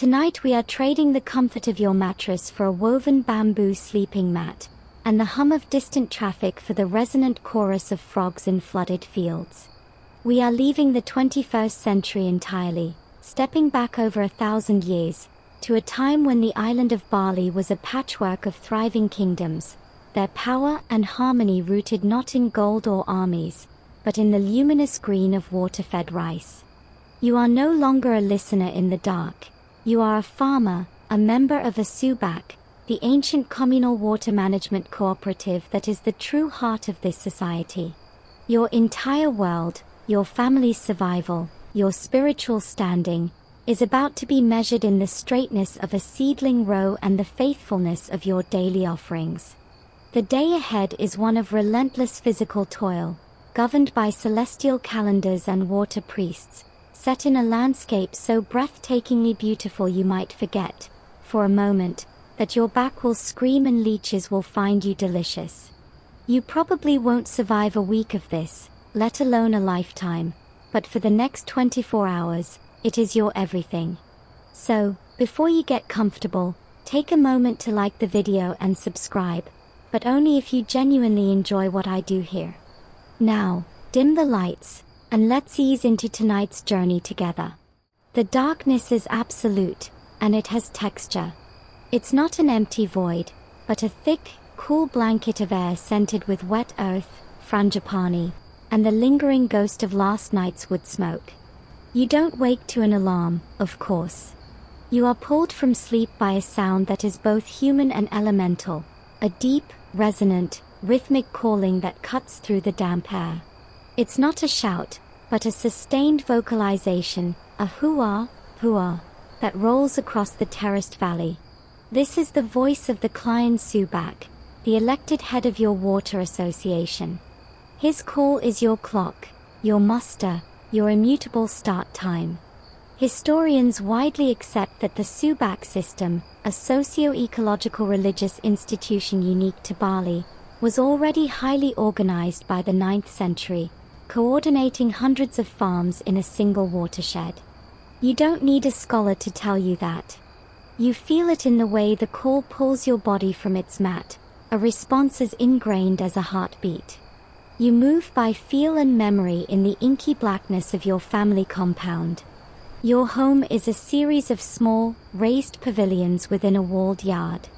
Tonight we are trading the comfort of your mattress for a woven bamboo sleeping mat, and the hum of distant traffic for the resonant chorus of frogs in flooded fields. We are leaving the 21st century entirely, stepping back over 1,000 years, to a time when the island of Bali was a patchwork of thriving kingdoms, their power and harmony rooted not in gold or armies, but in the luminous green of water-fed rice. You are no longer a listener in the dark. You are a farmer, a member of a subak, the ancient communal water management cooperative that is the true heart of this society. Your entire world, your family's survival, your spiritual standing, is about to be measured in the straightness of a seedling row and the faithfulness of your daily offerings. The day ahead is one of relentless physical toil, governed by celestial calendars and water priests, set in a landscape so breathtakingly beautiful you might forget, for a moment, that your back will scream and leeches will find you delicious. You probably won't survive a week of this, let alone a lifetime, but for the next 24 hours, it is your everything. So, before you get comfortable, take a moment to like the video and subscribe, but only if you genuinely enjoy what I do here. Now, dim the lights, and let's ease into tonight's journey together. The darkness is absolute, and it has texture. It's not an empty void, but a thick, cool blanket of air scented with wet earth, frangipani, and the lingering ghost of last night's wood smoke. You don't wake to an alarm, of course. You are pulled from sleep by a sound that is both human and elemental, a deep, resonant, rhythmic calling that cuts through the damp air. It's not a shout, but a sustained vocalization, a hoo-ah, hoo-ah, that rolls across the terraced valley. This is the voice of the Client Subak, the elected head of your water association. His call is your clock, your muster, your immutable start time. Historians widely accept that the Subak system, a socio-ecological religious institution unique to Bali, was already highly organized by the 9th century, coordinating hundreds of farms in a single watershed. You don't need a scholar to tell you that. You feel it in the way the call pulls your body from its mat, a response as ingrained as a heartbeat. You move by feel and memory in the inky blackness of your family compound. Your home is a series of small, raised pavilions within a walled yard.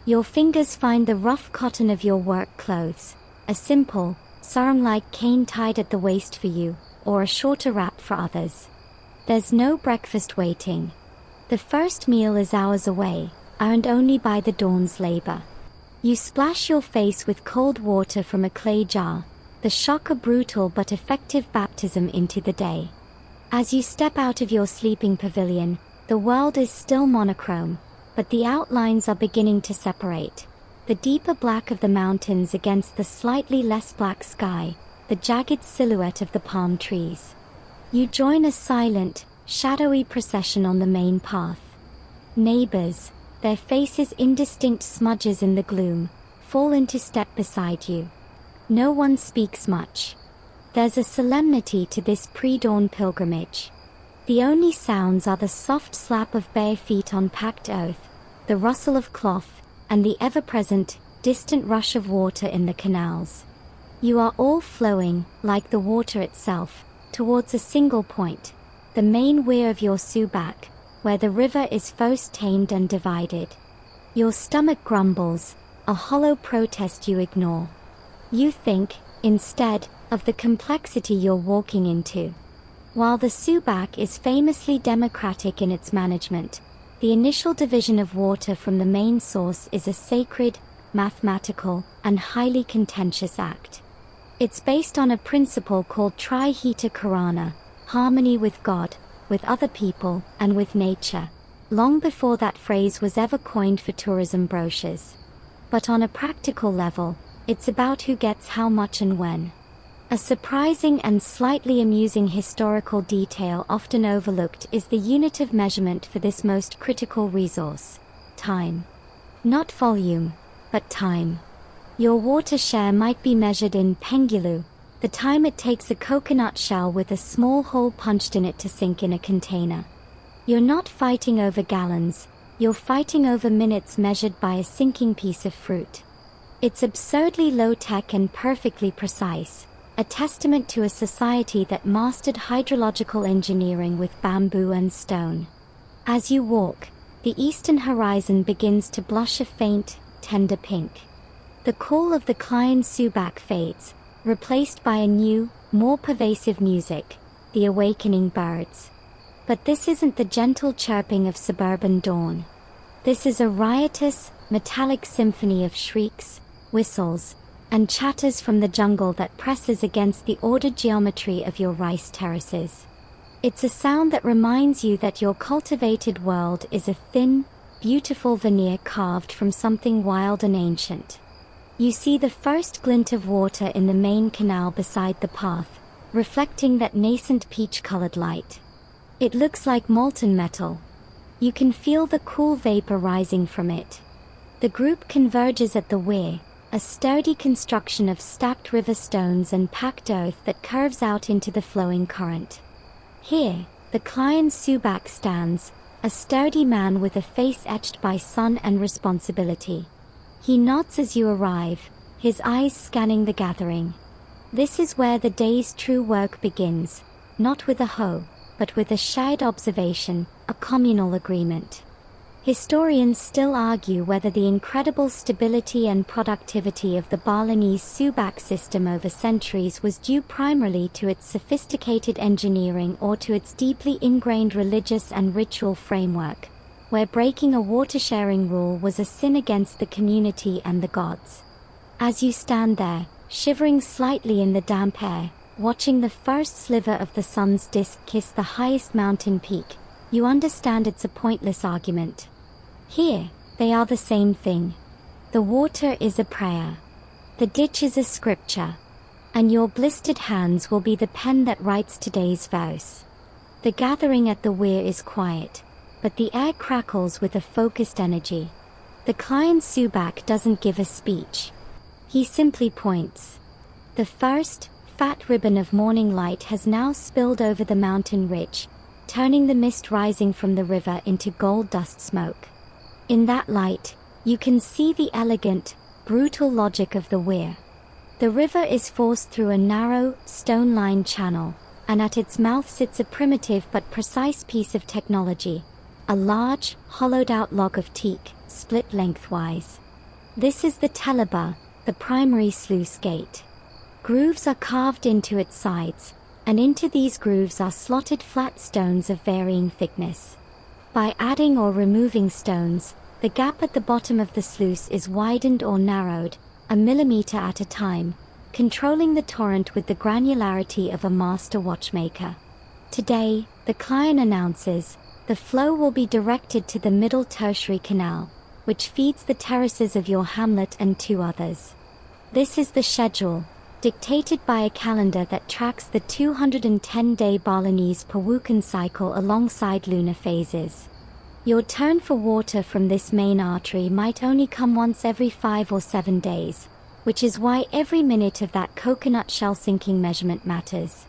Your fingers find the rough cotton of your work clothes, a simple, sarong-like cane tied at the waist for you, or a shorter wrap for others. There's no breakfast waiting. The first meal is hours away, earned only by the dawn's labor. You splash your face with cold water from a clay jar, the shock a brutal but effective baptism into the day. As you step out of your sleeping pavilion, the world is still monochrome, but the outlines are beginning to separate. The deeper black of the mountains against the slightly less black sky, the jagged silhouette of the palm trees. You join a silent, shadowy procession on the main path. Neighbors, their faces indistinct smudges in the gloom, fall into step beside you. No one speaks much. There's a solemnity to this pre-dawn pilgrimage. The only sounds are the soft slap of bare feet on packed earth, the rustle of cloth, and the ever-present, distant rush of water in the canals. You are all flowing, like the water itself, towards a single point, the main weir of your subak, where the river is first tamed and divided. Your stomach grumbles, a hollow protest you ignore. You think, instead, of the complexity you're walking into. While the subak is famously democratic in its management, the initial division of water from the main source is a sacred, mathematical, and highly contentious act. It's based on a principle called Trihita Karana, harmony with God, with other people, and with nature, long before that phrase was ever coined for tourism brochures. But on a practical level, it's about who gets how much and when. A surprising and slightly amusing historical detail often overlooked is the unit of measurement for this most critical resource: time. Not volume, but time. Your water share might be measured in pengulu, the time it takes a coconut shell with a small hole punched in it to sink in a container. You're not fighting over gallons, you're fighting over minutes measured by a sinking piece of fruit. It's absurdly low-tech and perfectly precise, a testament to a society that mastered hydrological engineering with bamboo and stone. As you walk, the eastern horizon begins to blush a faint, tender pink. The call of the Client Subak fades, replaced by a new, more pervasive music, the awakening birds. But this isn't the gentle chirping of suburban dawn. This is a riotous, metallic symphony of shrieks, whistles, and chatters from the jungle that presses against the ordered geometry of your rice terraces. It's a sound that reminds you that your cultivated world is a thin, beautiful veneer carved from something wild and ancient. You see the first glint of water in the main canal beside the path, reflecting that nascent peach-colored light. It looks like molten metal. You can feel the cool vapor rising from it. The group converges at the weir, a sturdy construction of stacked river stones and packed earth that curves out into the flowing current. Here, the Client Subak stands, a sturdy man with a face etched by sun and responsibility. He nods as you arrive, his eyes scanning the gathering. This is where the day's true work begins, not with a hoe, but with a shared observation, a communal agreement. Historians still argue whether the incredible stability and productivity of the Balinese Subak system over centuries was due primarily to its sophisticated engineering or to its deeply ingrained religious and ritual framework, where breaking a water-sharing rule was a sin against the community and the gods. As you stand there, shivering slightly in the damp air, watching the first sliver of the sun's disk kiss the highest mountain peak, you understand it's a pointless argument. Here, they are the same thing. The water is a prayer. The ditch is a scripture. And your blistered hands will be the pen that writes today's verse. The gathering at the weir is quiet, but the air crackles with a focused energy. The Client Subak doesn't give a speech. He simply points. The first, fat ribbon of morning light has now spilled over the mountain ridge, turning the mist rising from the river into gold dust smoke. In that light, you can see the elegant, brutal logic of the weir. The river is forced through a narrow, stone-lined channel, and at its mouth sits a primitive but precise piece of technology, a large, hollowed-out log of teak, split lengthwise. This is the teleba, the primary sluice gate. Grooves are carved into its sides, and into these grooves are slotted flat stones of varying thickness. By adding or removing stones, the gap at the bottom of the sluice is widened or narrowed, a millimeter at a time, controlling the torrent with the granularity of a master watchmaker. Today, the client announces, the flow will be directed to the middle tertiary canal, which feeds the terraces of your hamlet and 2 others. This is the schedule, dictated by a calendar that tracks the 210-day Balinese Pawukan cycle alongside lunar phases. Your turn for water from this main artery might only come once every 5 or 7 days, which is why every minute of that coconut shell sinking measurement matters.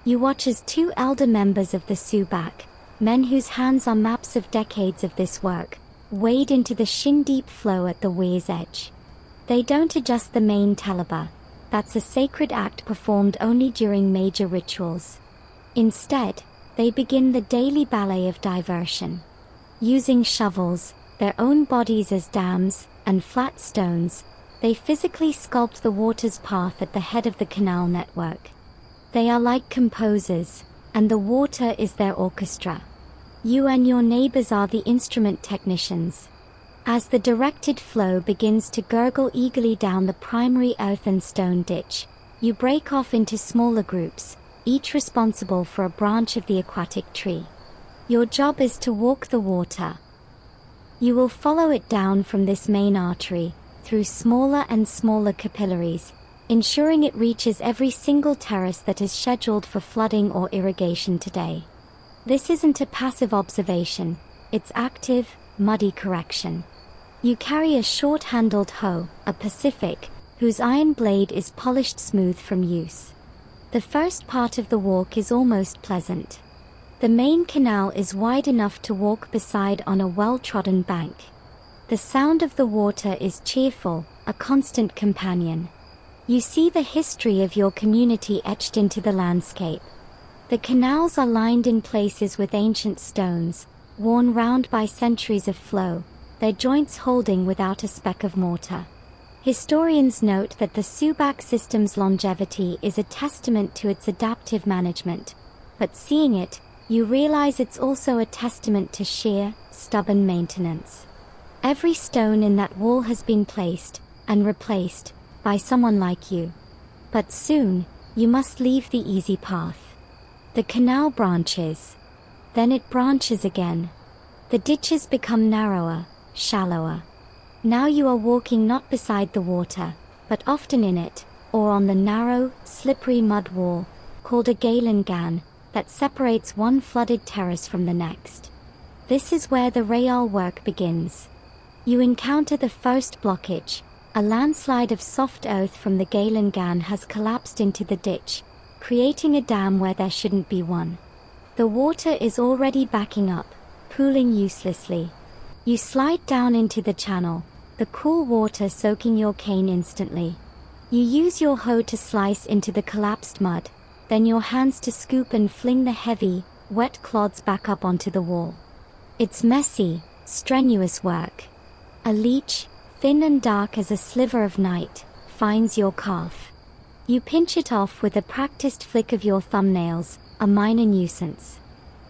You watch as 2 elder members of the Subak, men whose hands are maps of decades of this work, wade into the shin-deep flow at the weir's edge. They don't adjust the main teleba. That's a sacred act performed only during major rituals. Instead, they begin the daily ballet of diversion. Using shovels, their own bodies as dams, and flat stones, they physically sculpt the water's path at the head of the canal network. They are like composers, and the water is their orchestra. You and your neighbors are the instrument technicians. As the directed flow begins to gurgle eagerly down the primary earth and stone ditch, you break off into smaller groups, each responsible for a branch of the aquatic tree. Your job is to walk the water. You will follow it down from this main artery, through smaller and smaller capillaries, ensuring it reaches every single terrace that is scheduled for flooding or irrigation today. This isn't a passive observation, it's active, muddy correction. You carry a short-handled hoe, a Pacific, whose iron blade is polished smooth from use. The first part of the walk is almost pleasant. The main canal is wide enough to walk beside on a well-trodden bank. The sound of the water is cheerful, a constant companion. You see the history of your community etched into the landscape. The canals are lined in places with ancient stones, worn round by centuries of flow, their joints holding without a speck of mortar. Historians note that the Subak system's longevity is a testament to its adaptive management, but seeing it, you realize it's also a testament to sheer, stubborn maintenance. Every stone in that wall has been placed, and replaced, by someone like you. But soon, you must leave the easy path. The canal branches. Then it branches again. The ditches become narrower, shallower. Now you are walking not beside the water, but often in it, or on the narrow, slippery mud wall, called a galangan, that separates one flooded terrace from the next. This is where the rail work begins. You encounter the first blockage. A landslide of soft earth from the galangan has collapsed into the ditch, creating a dam where there shouldn't be one. The water is already backing up, pooling uselessly. You slide down into the channel, the cool water soaking your cane instantly. You use your hoe to slice into the collapsed mud, then your hands to scoop and fling the heavy, wet clods back up onto the wall. It's messy, strenuous work. A leech, thin and dark as a sliver of night, finds your calf. You pinch it off with a practiced flick of your thumbnails, a minor nuisance.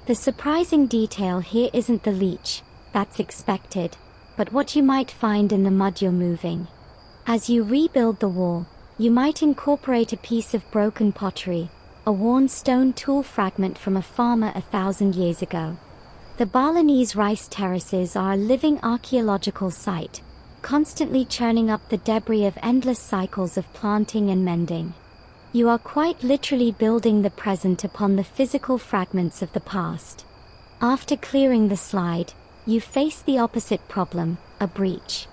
The surprising detail here isn't the leech, that's expected, but what you might find in the mud you're moving. As you rebuild the wall, you might incorporate a piece of broken pottery, a worn stone tool fragment from a farmer 1,000 years ago. The Balinese rice terraces are a living archaeological site, constantly churning up the debris of endless cycles of planting and mending. You are quite literally building the present upon the physical fragments of the past. After clearing the slide, you face the opposite problem, a breach.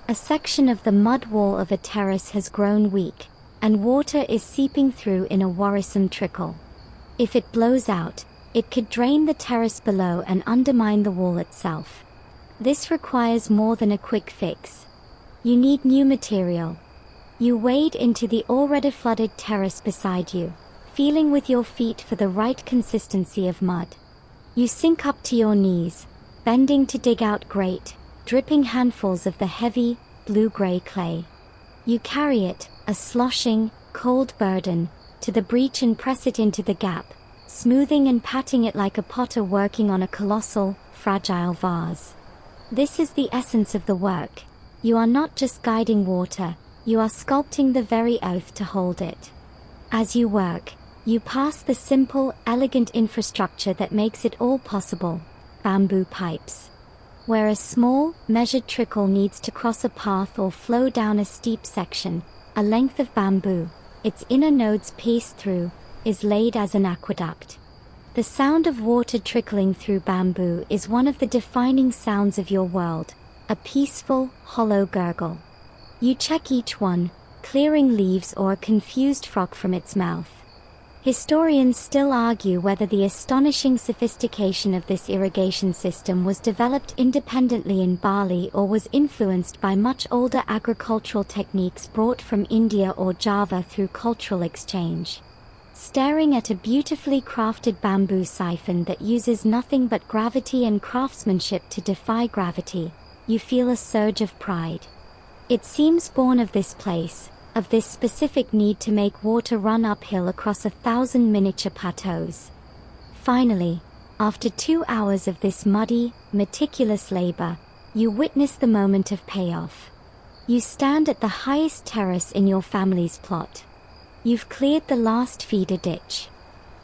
A section of the mud wall of a terrace has grown weak, and water is seeping through in a worrisome trickle. If it blows out, it could drain the terrace below and undermine the wall itself. This requires more than a quick fix. You need new material. You wade into the already flooded terrace beside you, feeling with your feet for the right consistency of mud. You sink up to your knees, bending to dig out great, dripping handfuls of the heavy, blue-gray clay. You carry it, a sloshing, cold burden, to the breach and press it into the gap, smoothing and patting it like a potter working on a colossal, fragile vase. This is the essence of the work. You are not just guiding water, you are sculpting the very earth to hold it. As you work, you pass the simple, elegant infrastructure that makes it all possible: bamboo pipes. Where a small, measured trickle needs to cross a path or flow down a steep section, a length of bamboo, its inner nodes pierced through, is laid as an aqueduct. The sound of water trickling through bamboo is one of the defining sounds of your world, a peaceful, hollow gurgle. You check each one, clearing leaves or a confused frog from its mouth. Historians still argue whether the astonishing sophistication of this irrigation system was developed independently in Bali or was influenced by much older agricultural techniques brought from India or Java through cultural exchange. Staring at a beautifully crafted bamboo siphon that uses nothing but gravity and craftsmanship to defy gravity, you feel a surge of pride. It seems born of this place, of this specific need to make water run uphill across 1,000 miniature plateaus. Finally, after 2 hours of this muddy, meticulous labor, you witness the moment of payoff. You stand at the highest terrace in your family's plot. You've cleared the last feeder ditch.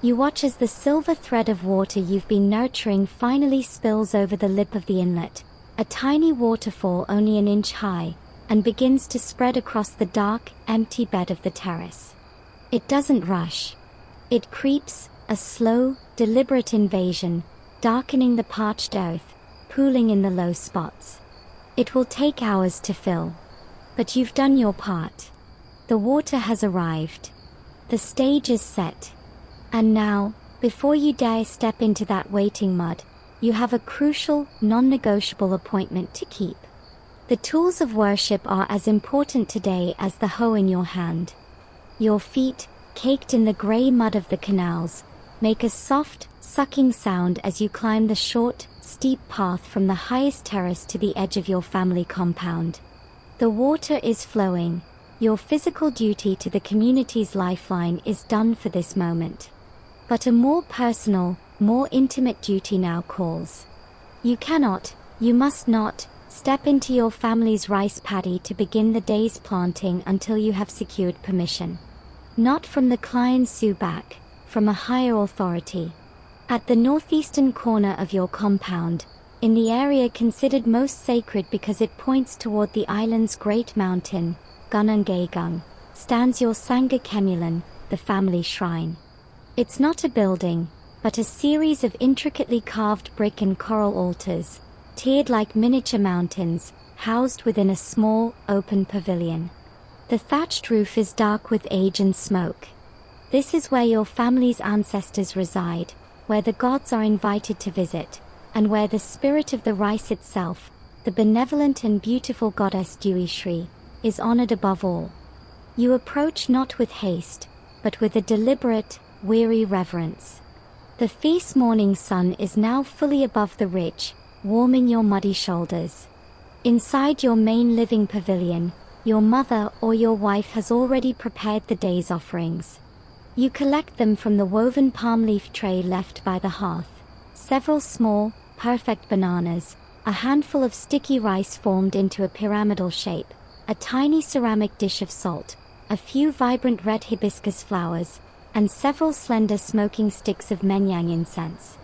You watch as the silver thread of water you've been nurturing finally spills over the lip of the inlet, a tiny waterfall only an inch high, and begins to spread across the dark, empty bed of the terrace. It doesn't rush. It creeps, a slow, deliberate invasion, darkening the parched earth, pooling in the low spots. It will take hours to fill. But you've done your part. The water has arrived. The stage is set. And now, Before you dare step into that waiting mud, you have a crucial, non-negotiable appointment to keep. The tools of worship are as important today as the hoe in your hand. Your feet, caked in the grey mud of the canals, make a soft, sucking sound as you climb the short, steep path from the highest terrace to the edge of your family compound. The water is flowing. Your physical duty to the community's lifeline is done for this moment. But a more personal, more intimate duty now calls. You cannot, you must not, step into your family's rice paddy to begin the day's planting until you have secured permission. Not from the Client Subak, from a higher authority. At the northeastern corner of your compound, in the area considered most sacred because it points toward the island's great mountain, Gunungaigung, stands your Sangha Kemulan, the family shrine. It's not a building, but a series of intricately carved brick and coral altars, tiered like miniature mountains, housed within a small, open pavilion. The thatched roof is dark with age and smoke. This is where your family's ancestors reside, where the gods are invited to visit, and where the spirit of the rice itself, the benevolent and beautiful goddess Duishri, is honored above all. You approach not with haste, but with a deliberate, weary reverence. The fierce morning sun is now fully above the ridge, warming your muddy shoulders. Inside your main living pavilion, your mother or your wife has already prepared the day's offerings. You collect them from the woven palm leaf tray left by the hearth, several small, perfect bananas, a handful of sticky rice formed into a pyramidal shape, a tiny ceramic dish of salt, a few vibrant red hibiscus flowers, and several slender smoking sticks of menyang incense.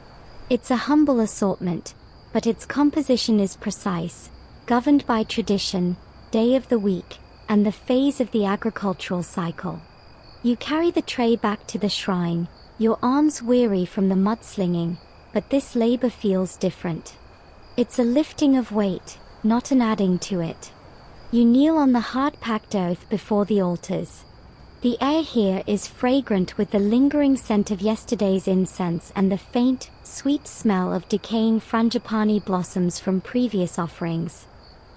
It's a humble assortment, but its composition is precise, governed by tradition, day of the week, and the phase of the agricultural cycle. You carry the tray back to the shrine, your arms weary from the mudslinging, but this labor feels different. It's a lifting of weight, not an adding to it. You kneel on the hard-packed earth before the altars. The air here is fragrant with the lingering scent of yesterday's incense and the faint, sweet smell of decaying frangipani blossoms from previous offerings.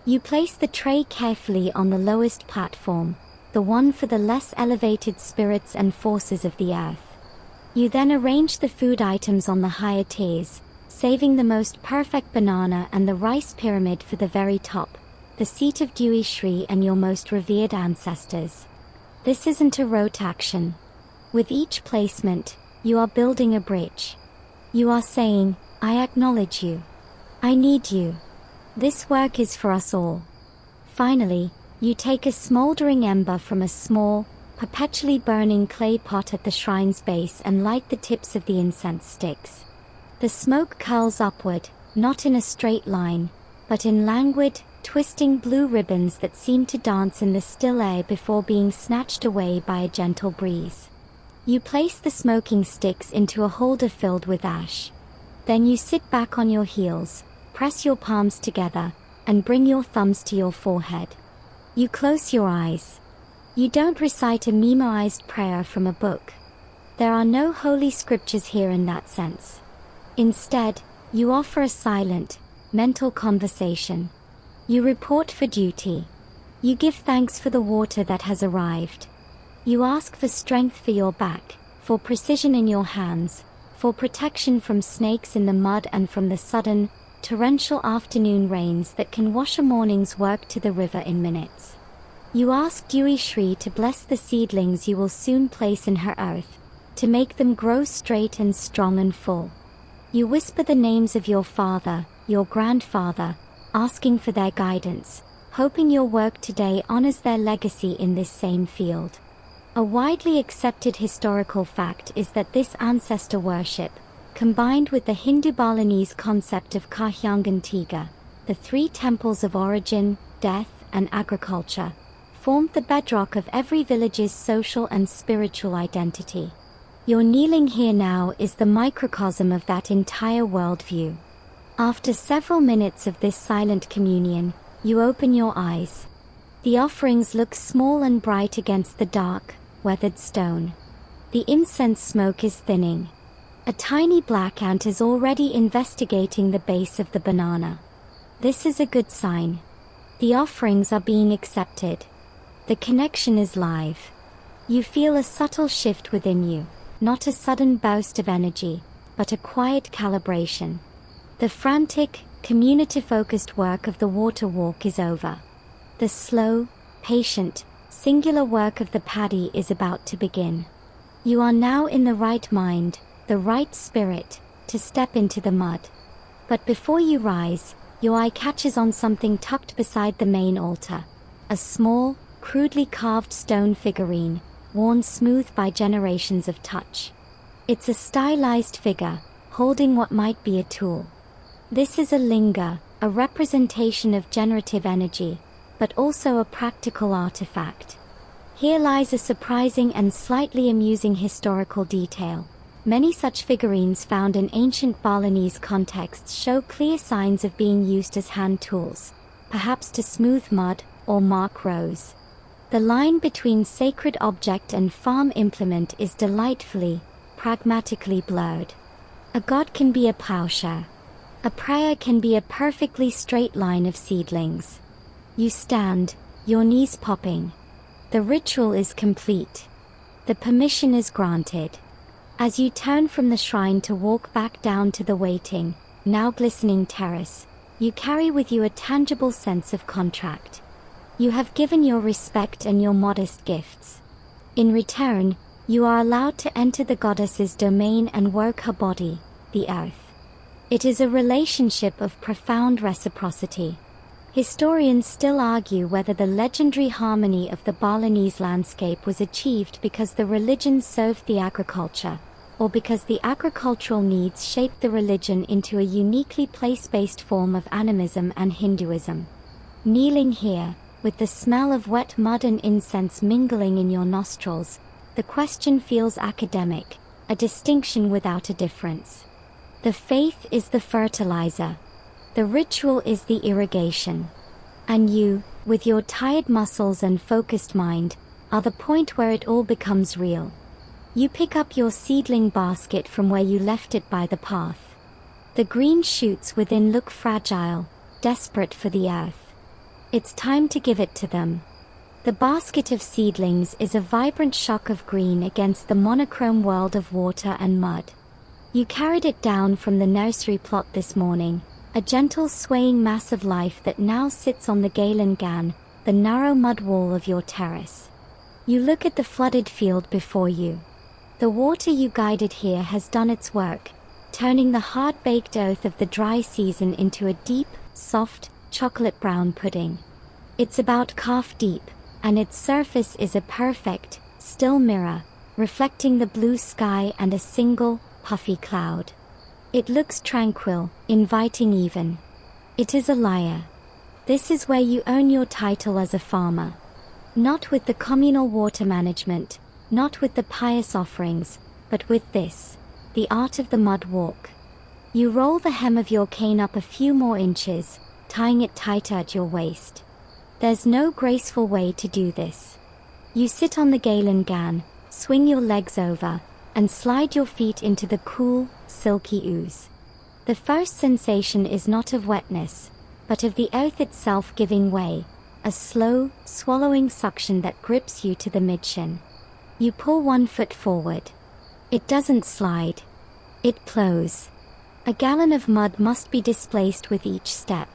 You place the tray carefully on the lowest platform, the one for the less elevated spirits and forces of the earth. You then arrange the food items on the higher tiers, saving the most perfect banana and the rice pyramid for the very top, the seat of Dewi Shri and your most revered ancestors. This isn't a rote action. With each placement, you are building a bridge. You are saying, I acknowledge you. I need you. This work is for us all. Finally, you take a smoldering ember from a small, perpetually burning clay pot at the shrine's base and light the tips of the incense sticks. The smoke curls upward, not in a straight line, but in languid, twisting blue ribbons that seem to dance in the still air before being snatched away by a gentle breeze. You place the smoking sticks into a holder filled with ash. Then you sit back on your heels, press your palms together, and bring your thumbs to your forehead. You close your eyes. You don't recite a memorized prayer from a book. There are no holy scriptures here in that sense. Instead, you offer a silent, mental conversation. You report for duty. You give thanks for the water that has arrived. You ask for strength for your back, for precision in your hands, for protection from snakes in the mud and from the sudden, torrential afternoon rains that can wash a morning's work to the river in minutes. You ask Dewi Shri to bless the seedlings you will soon place in her earth, to make them grow straight and strong and full. You whisper the names of your father, your grandfather, asking for their guidance, hoping your work today honors their legacy in this same field. A widely accepted historical fact is that this ancestor worship, combined with the Hindu Balinese concept of Kahyangan Tiga, the three temples of origin, death, and agriculture, formed the bedrock of every village's social and spiritual identity. Your kneeling here now is the microcosm of that entire worldview. After several minutes of this silent communion, you open your eyes. The offerings look small and bright against the dark, weathered stone. The incense smoke is thinning. A tiny black ant is already investigating the base of the banana. This is a good sign. The offerings are being accepted. The connection is live. You feel a subtle shift within you, not a sudden burst of energy, but a quiet calibration. The frantic, community-focused work of the water walk is over. The slow, patient, singular work of the Paddy is about to begin. You are now in the right mind, the right spirit, to step into the mud. But before you rise, your eye catches on something tucked beside the main altar. A small, crudely carved stone figurine, worn smooth by generations of touch. It's a stylized figure, holding what might be a tool. This is a linger, a representation of generative energy, but also a practical artifact. Here lies a surprising and slightly amusing historical detail. Many such figurines found in ancient Balinese contexts show clear signs of being used as hand tools, perhaps to smooth mud or mark rows. The line between sacred object and farm implement is delightfully, pragmatically blurred. A god can be a plowshare. A prayer can be a perfectly straight line of seedlings. You stand, your knees popping. The ritual is complete. The permission is granted. As you turn from the shrine to walk back down to the waiting, now glistening terrace, you carry with you a tangible sense of contract. You have given your respect and your modest gifts. In return, you are allowed to enter the goddess's domain and work her body, the earth. It is a relationship of profound reciprocity. Historians still argue whether the legendary harmony of the Balinese landscape was achieved because the religion served the agriculture, or because the agricultural needs shaped the religion into a uniquely place-based form of animism and Hinduism. Kneeling here, with the smell of wet mud and incense mingling in your nostrils, the question feels academic, a distinction without a difference. The faith is the fertilizer. The ritual is the irrigation. And you, with your tired muscles and focused mind, are the point where it all becomes real. You pick up your seedling basket from where you left it by the path. The green shoots within look fragile, desperate for the earth. It's time to give it to them. The basket of seedlings is a vibrant shock of green against the monochrome world of water and mud. You carried it down from the nursery plot this morning, a gentle swaying mass of life that now sits on the Galen Gan, the narrow mud wall of your terrace. You look at the flooded field before you. The water you guided here has done its work, turning the hard-baked earth of the dry season into a deep, soft, chocolate-brown pudding. It's about calf deep, and its surface is a perfect, still mirror, reflecting the blue sky and a single, puffy cloud. It looks tranquil, inviting even. It is a liar. This is where you earn your title as a farmer. Not with the communal water management, not with the pious offerings, but with this, the art of the mud walk. You roll the hem of your cane up a few more inches, tying it tighter at your waist. There's no graceful way to do this. You sit on the Galen Gan, swing your legs over, and slide your feet into the cool, silky ooze. The first sensation is not of wetness, but of the earth itself giving way, a slow, swallowing suction that grips you to the mid-shin. You pull one foot forward. It doesn't slide. It plows. A gallon of mud must be displaced with each step.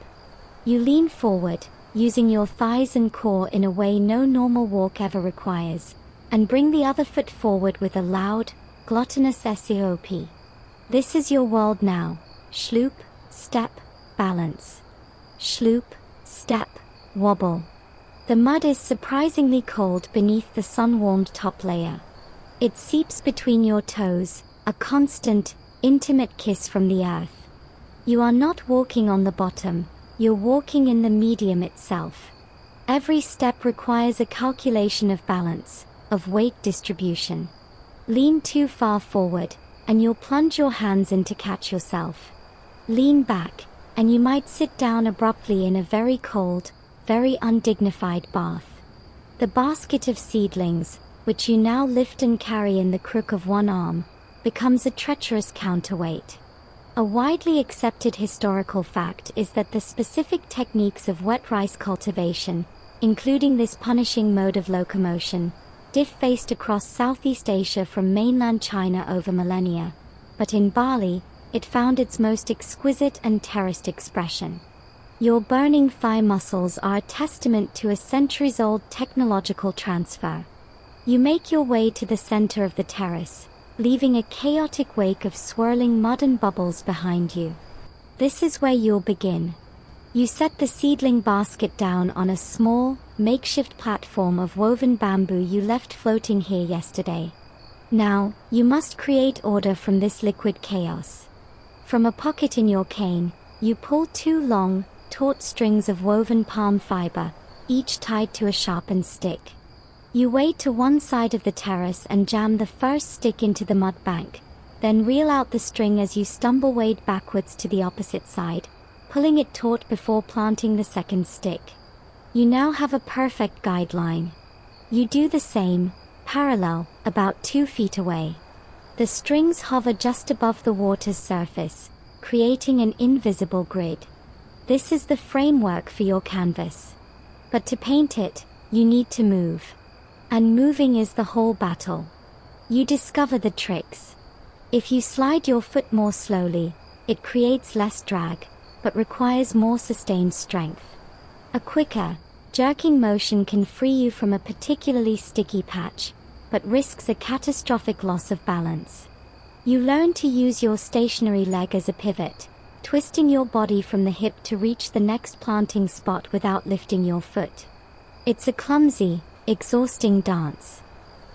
You lean forward, using your thighs and core in a way no normal walk ever requires, and bring the other foot forward with a loud, gluttonous SEOP. This is your world now. Schloop, step, balance. Schloop, step, wobble. The mud is surprisingly cold beneath the sun-warmed top layer. It seeps between your toes, a constant, intimate kiss from the earth. You are not walking on the bottom, you're walking in the medium itself. Every step requires a calculation of balance, of weight distribution. Lean too far forward, and you'll plunge your hands in to catch yourself. Lean back, and you might sit down abruptly in a very cold, very undignified bath. The basket of seedlings, which you now lift and carry in the crook of one arm, becomes a treacherous counterweight. A widely accepted historical fact is that the specific techniques of wet rice cultivation, including this punishing mode of locomotion, diffused across Southeast Asia from mainland China over millennia, but in Bali, it found its most exquisite and terraced expression. Your burning thigh muscles are a testament to a centuries-old technological transfer. You make your way to the center of the terrace, leaving a chaotic wake of swirling mud and bubbles behind you. This is where you'll begin. You set the seedling basket down on a small, makeshift platform of woven bamboo you left floating here yesterday. Now, you must create order from this liquid chaos. From a pocket in your cane, you pull 2 long, taut strings of woven palm fiber, each tied to a sharpened stick. You wade to one side of the terrace and jam the first stick into the mud bank, then reel out the string as you stumble wade backwards to the opposite side, pulling it taut before planting the second stick. You now have a perfect guideline. You do the same, parallel, about 2 feet away. The strings hover just above the water's surface, creating an invisible grid. This is the framework for your canvas. But to paint it, you need to move. And moving is the whole battle. You discover the tricks. If you slide your foot more slowly, it creates less drag, but requires more sustained strength. A quicker, jerking motion can free you from a particularly sticky patch, but risks a catastrophic loss of balance. You learn to use your stationary leg as a pivot, twisting your body from the hip to reach the next planting spot without lifting your foot. It's a clumsy, exhausting dance.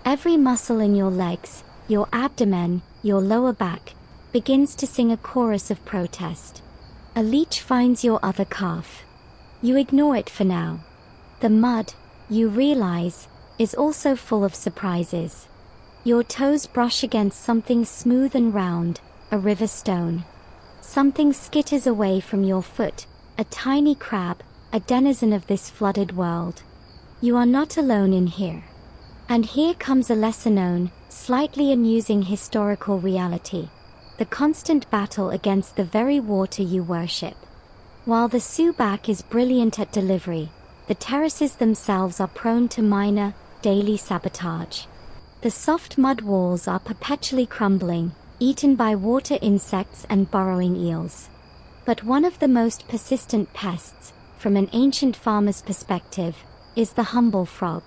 Every muscle in your legs, your abdomen, your lower back, begins to sing a chorus of protest. A leech finds your other calf. You ignore it for now. The mud, you realize, is also full of surprises. Your toes brush against something smooth and round, a river stone. Something skitters away from your foot, a tiny crab, a denizen of this flooded world. You are not alone in here. And here comes a lesser-known, slightly amusing historical reality: the constant battle against the very water you worship. While the Subac is brilliant at delivery, the terraces themselves are prone to minor, daily sabotage. The soft mud walls are perpetually crumbling, eaten by water insects and burrowing eels. But one of the most persistent pests, from an ancient farmer's perspective, is the humble frog.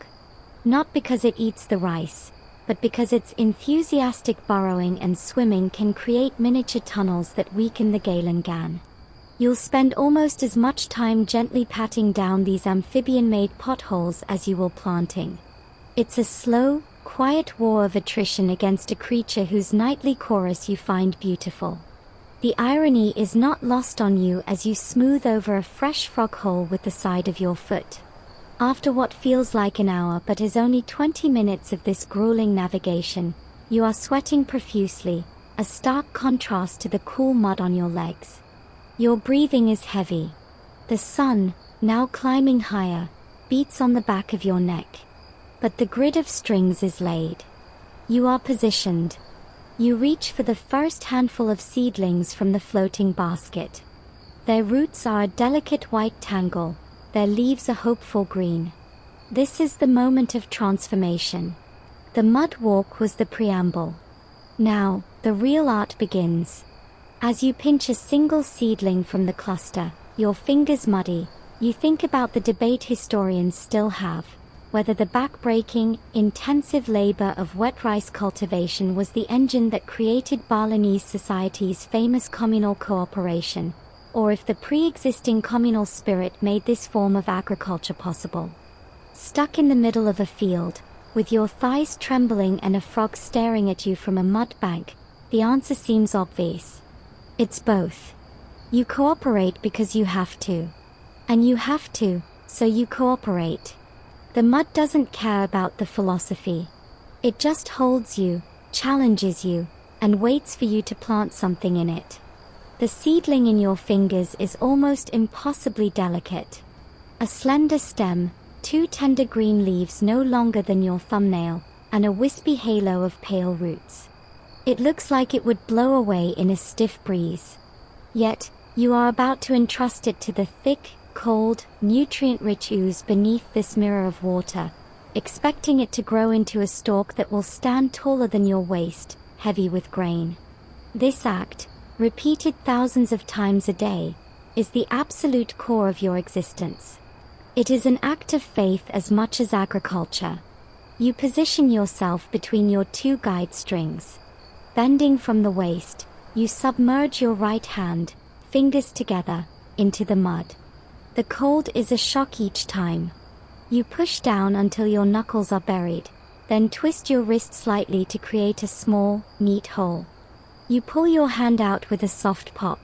Not because it eats the rice, but because its enthusiastic burrowing and swimming can create miniature tunnels that weaken the Galangan. You'll spend almost as much time gently patting down these amphibian-made potholes as you will planting. It's a slow, quiet war of attrition against a creature whose nightly chorus you find beautiful. The irony is not lost on you as you smooth over a fresh frog hole with the side of your foot. After what feels like an hour but is only 20 minutes of this grueling navigation, you are sweating profusely, a stark contrast to the cool mud on your legs. Your breathing is heavy. The sun, now climbing higher, beats on the back of your neck. But the grid of strings is laid. You are positioned. You reach for the first handful of seedlings from the floating basket. Their roots are a delicate white tangle, their leaves a hopeful green. This is the moment of transformation. The mud walk was the preamble. Now, the real art begins. As you pinch a single seedling from the cluster, your fingers muddy, you think about the debate historians still have, whether the back-breaking, intensive labor of wet rice cultivation was the engine that created Balinese society's famous communal cooperation, or if the pre-existing communal spirit made this form of agriculture possible. Stuck in the middle of a field, with your thighs trembling and a frog staring at you from a mud bank, the answer seems obvious. It's both. You cooperate because you have to. And you have to, so you cooperate. The mud doesn't care about the philosophy. It just holds you, challenges you, and waits for you to plant something in it. The seedling in your fingers is almost impossibly delicate. A slender stem, 2 tender green leaves no longer than your thumbnail, and a wispy halo of pale roots. It looks like it would blow away in a stiff breeze. Yet, you are about to entrust it to the thick, cold, nutrient-rich ooze beneath this mirror of water, expecting it to grow into a stalk that will stand taller than your waist, heavy with grain. This act, repeated thousands of times a day, is the absolute core of your existence. It is an act of faith as much as agriculture. You position yourself between your two guide strings. Bending from the waist, you submerge your right hand, fingers together, into the mud. The cold is a shock each time. You push down until your knuckles are buried, then twist your wrist slightly to create a small, neat hole. You pull your hand out with a soft pop.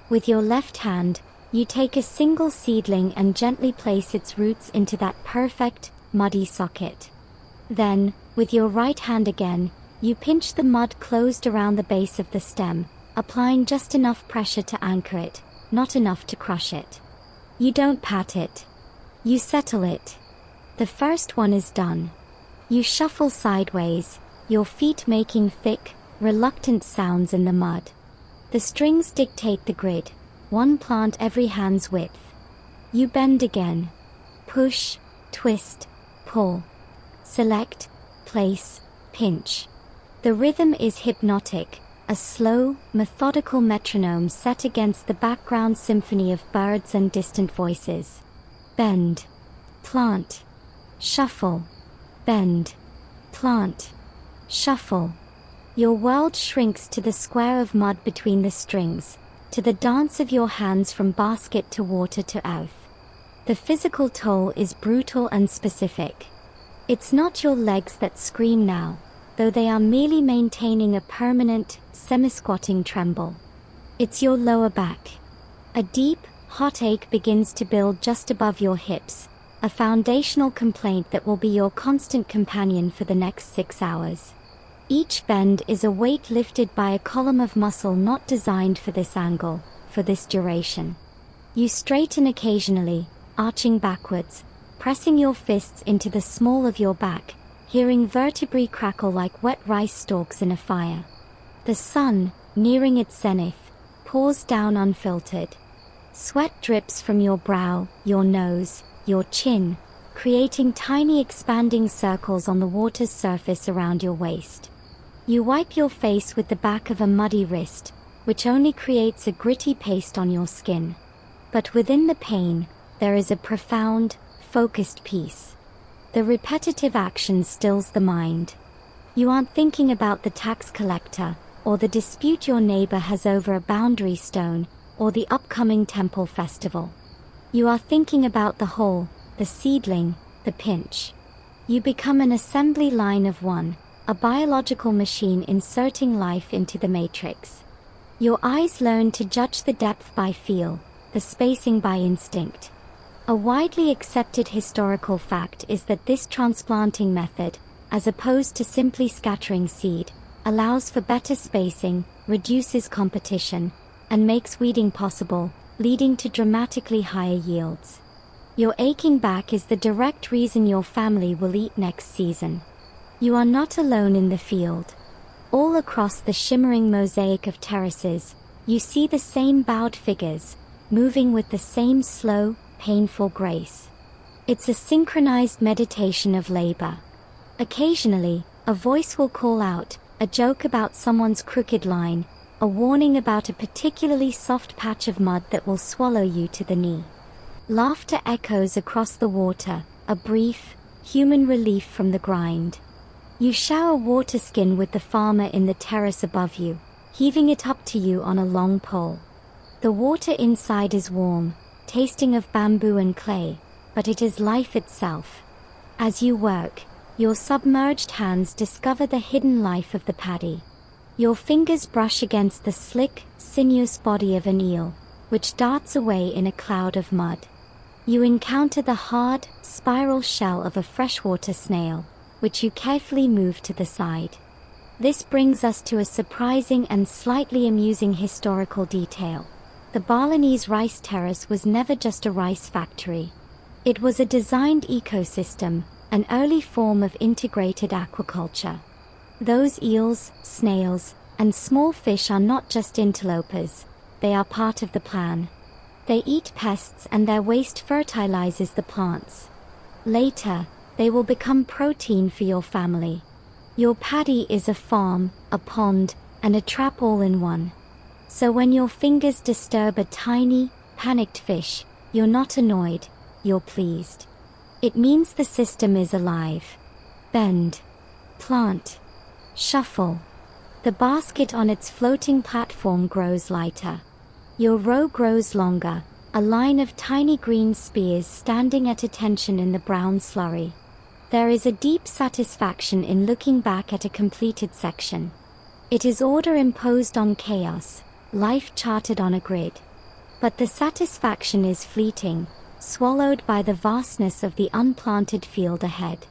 With your left hand, you take a single seedling and gently place its roots into that perfect, muddy socket. Then, with your right hand again, you pinch the mud closed around the base of the stem, applying just enough pressure to anchor it, not enough to crush it. You don't pat it. You settle it. The first one is done. You shuffle sideways, your feet making thick, reluctant sounds in the mud. The strings dictate the grid, one plant every hand's width. You bend again. Push, twist, pull. Select, place, pinch. The rhythm is hypnotic, a slow, methodical metronome set against the background symphony of birds and distant voices. Bend. Plant. Shuffle. Bend. Plant. Shuffle. Your world shrinks to the square of mud between the strings, to the dance of your hands from basket to water to earth. The physical toll is brutal and specific. It's not your legs that scream now, though they are merely maintaining a permanent, semi-squatting tremble. It's your lower back. A deep, hot ache begins to build just above your hips, a foundational complaint that will be your constant companion for the next 6 hours. Each bend is a weight lifted by a column of muscle not designed for this angle, for this duration. You straighten occasionally, arching backwards, pressing your fists into the small of your back, hearing vertebrae crackle like wet rice stalks in a fire. The sun, nearing its zenith, pours down unfiltered. Sweat drips from your brow, your nose, your chin, creating tiny expanding circles on the water's surface around your waist. You wipe your face with the back of a muddy wrist, which only creates a gritty paste on your skin. But within the pain, there is a profound, focused peace. The repetitive action stills the mind. You aren't thinking about the tax collector, or the dispute your neighbor has over a boundary stone, or the upcoming temple festival. You are thinking about the hole, the seedling, the pinch. You become an assembly line of one, a biological machine inserting life into the matrix. Your eyes learn to judge the depth by feel, the spacing by instinct. A widely accepted historical fact is that this transplanting method, as opposed to simply scattering seed, allows for better spacing, reduces competition, and makes weeding possible, leading to dramatically higher yields. Your aching back is the direct reason your family will eat next season. You are not alone in the field. All across the shimmering mosaic of terraces, you see the same bowed figures, moving with the same slow, painful grace. It's a synchronized meditation of labor. Occasionally, a voice will call out, a joke about someone's crooked line, a warning about a particularly soft patch of mud that will swallow you to the knee. Laughter echoes across the water, a brief, human relief from the grind. You shower water skin with the farmer in the terrace above you, heaving it up to you on a long pole. The water inside is warm, tasting of bamboo and clay, but it is life itself. As you work, your submerged hands discover the hidden life of the paddy. Your fingers brush against the slick, sinuous body of an eel, which darts away in a cloud of mud. You encounter the hard, spiral shell of a freshwater snail, which you carefully move to the side. This brings us to a surprising and slightly amusing historical detail. The Balinese rice terrace was never just a rice factory. It was a designed ecosystem, an early form of integrated aquaculture. Those eels, snails, And small fish are not just interlopers, they are part of the plan. They eat pests and their waste fertilizes the plants. Later, they will become protein for your family. Your paddy is a farm, a pond, and a trap all in one. So when your fingers disturb a tiny, panicked fish, you're not annoyed, you're pleased. It means the system is alive. Bend. Plant. Shuffle. The basket on its floating platform grows lighter. Your row grows longer, a line of tiny green spears standing at attention in the brown slurry. There is a deep satisfaction in looking back at a completed section. It is order imposed on chaos, life charted on a grid. But the satisfaction is fleeting, swallowed by the vastness of the unplanted field ahead.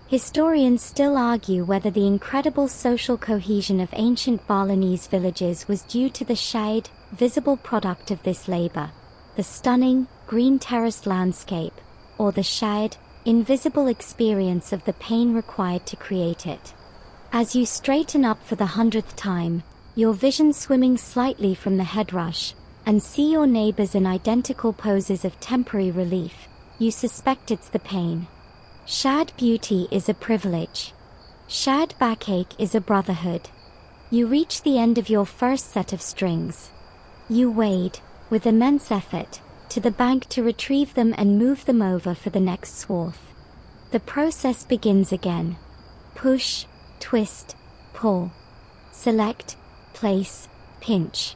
Historians still argue whether the incredible social cohesion of ancient Balinese villages was due to the shade, visible product of this labor, the stunning, green terraced landscape, or the shade, invisible experience of the pain required to create it. As you straighten up for the 100th time, your vision swimming slightly from the headrush, and see your neighbors in identical poses of temporary relief, you suspect it's the pain. Shad beauty is a privilege. Shad backache is a brotherhood. You reach the end of your first set of strings. You wade, with immense effort, to the bank to retrieve them and move them over for the next swath. The process begins again. Push, twist, pull. Select, place, pinch.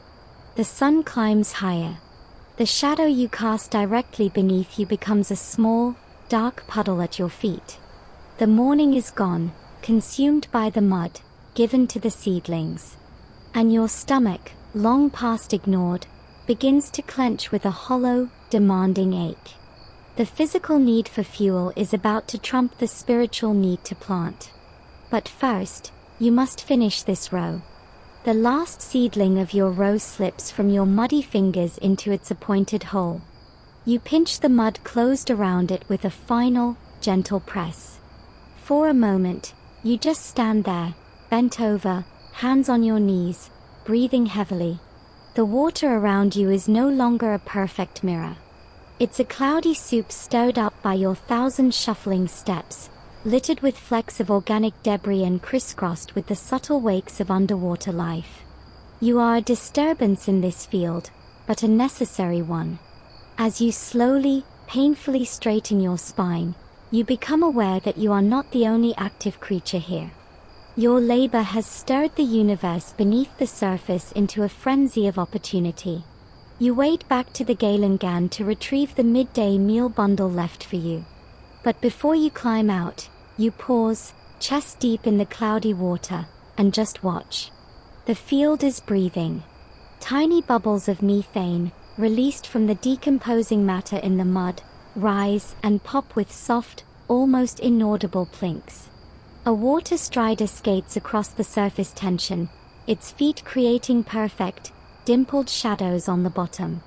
The sun climbs higher. The shadow you cast directly beneath you becomes a small, dark puddle at your feet. The morning is gone, consumed by the mud, given to the seedlings. And your stomach, long past ignored, begins to clench with a hollow, demanding ache. The physical need for fuel is about to trump the spiritual need to plant. But first, you must finish this row. The last seedling of your row slips from your muddy fingers into its appointed hole. You pinch the mud closed around it with a final, gentle press. For a moment, you just stand there, bent over, hands on your knees, breathing heavily. The water around you is no longer a perfect mirror. It's a cloudy soup stirred up by your 1,000 shuffling steps, littered with flecks of organic debris and crisscrossed with the subtle wakes of underwater life. You are a disturbance in this field, but a necessary one. As you slowly, painfully straighten your spine, you become aware that you are not the only active creature here. Your labor has stirred the universe beneath the surface into a frenzy of opportunity. You wade back to the Galangan to retrieve the midday meal bundle left for you. But before you climb out, you pause, chest deep in the cloudy water, and just watch. The field is breathing. Tiny bubbles of methane, released from the decomposing matter in the mud, rise and pop with soft, almost inaudible plinks. A water strider skates across the surface tension, its feet creating perfect, dimpled shadows on the bottom.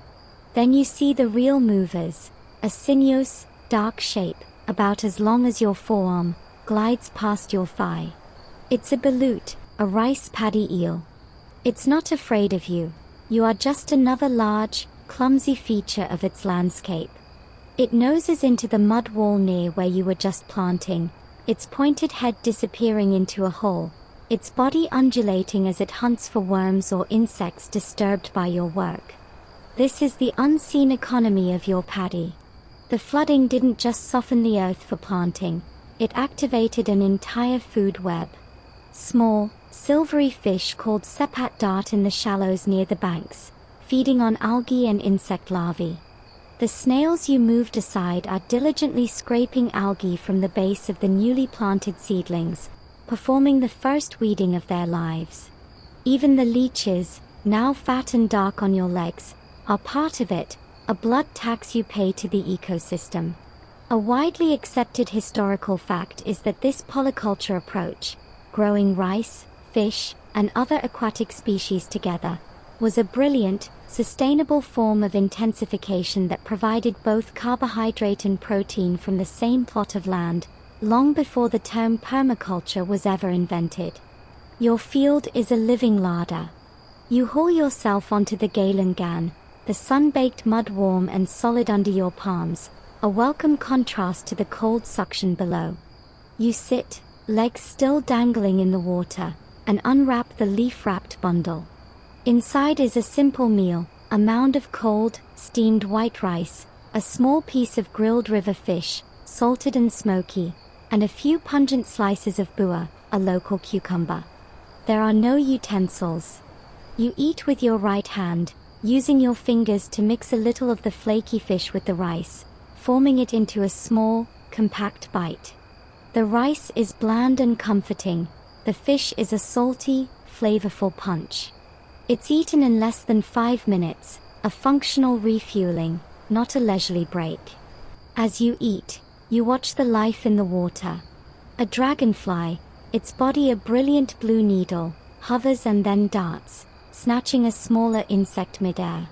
Then you see the real movers, a sinuous, dark shape, about as long as your forearm, glides past your thigh. It's a balut, a rice paddy eel. It's not afraid of you. You are just another large, clumsy feature of its landscape. It noses into the mud wall near where you were just planting, its pointed head disappearing into a hole, its body undulating as it hunts for worms or insects disturbed by your work. This is the unseen economy of your paddy. The flooding didn't just soften the earth for planting, it activated an entire food web. Small, silvery fish called sepat dart in the shallows near the banks, feeding on algae and insect larvae. The snails you moved aside are diligently scraping algae from the base of the newly planted seedlings, performing the first weeding of their lives. Even the leeches, now fat and dark on your legs, are part of it, a blood tax you pay to the ecosystem. A widely accepted historical fact is that this polyculture approach, growing rice, fish, and other aquatic species together, was a brilliant, sustainable form of intensification that provided both carbohydrate and protein from the same plot of land, long before the term permaculture was ever invented. Your field is a living larder. You haul yourself onto the galangan, the sun-baked mud warm and solid under your palms, a welcome contrast to the cold suction below. You sit, legs still dangling in the water, and unwrap the leaf-wrapped bundle. Inside is a simple meal, a mound of cold, steamed white rice, a small piece of grilled river fish, salted and smoky, and a few pungent slices of bua, a local cucumber. There are no utensils. You eat with your right hand, using your fingers to mix a little of the flaky fish with the rice, forming it into a small, compact bite. The rice is bland and comforting. The fish is a salty, flavorful punch. It's eaten in less than 5 minutes, a functional refueling, not a leisurely break. As you eat, you watch the life in the water. A dragonfly, its body a brilliant blue needle, hovers and then darts, snatching a smaller insect midair.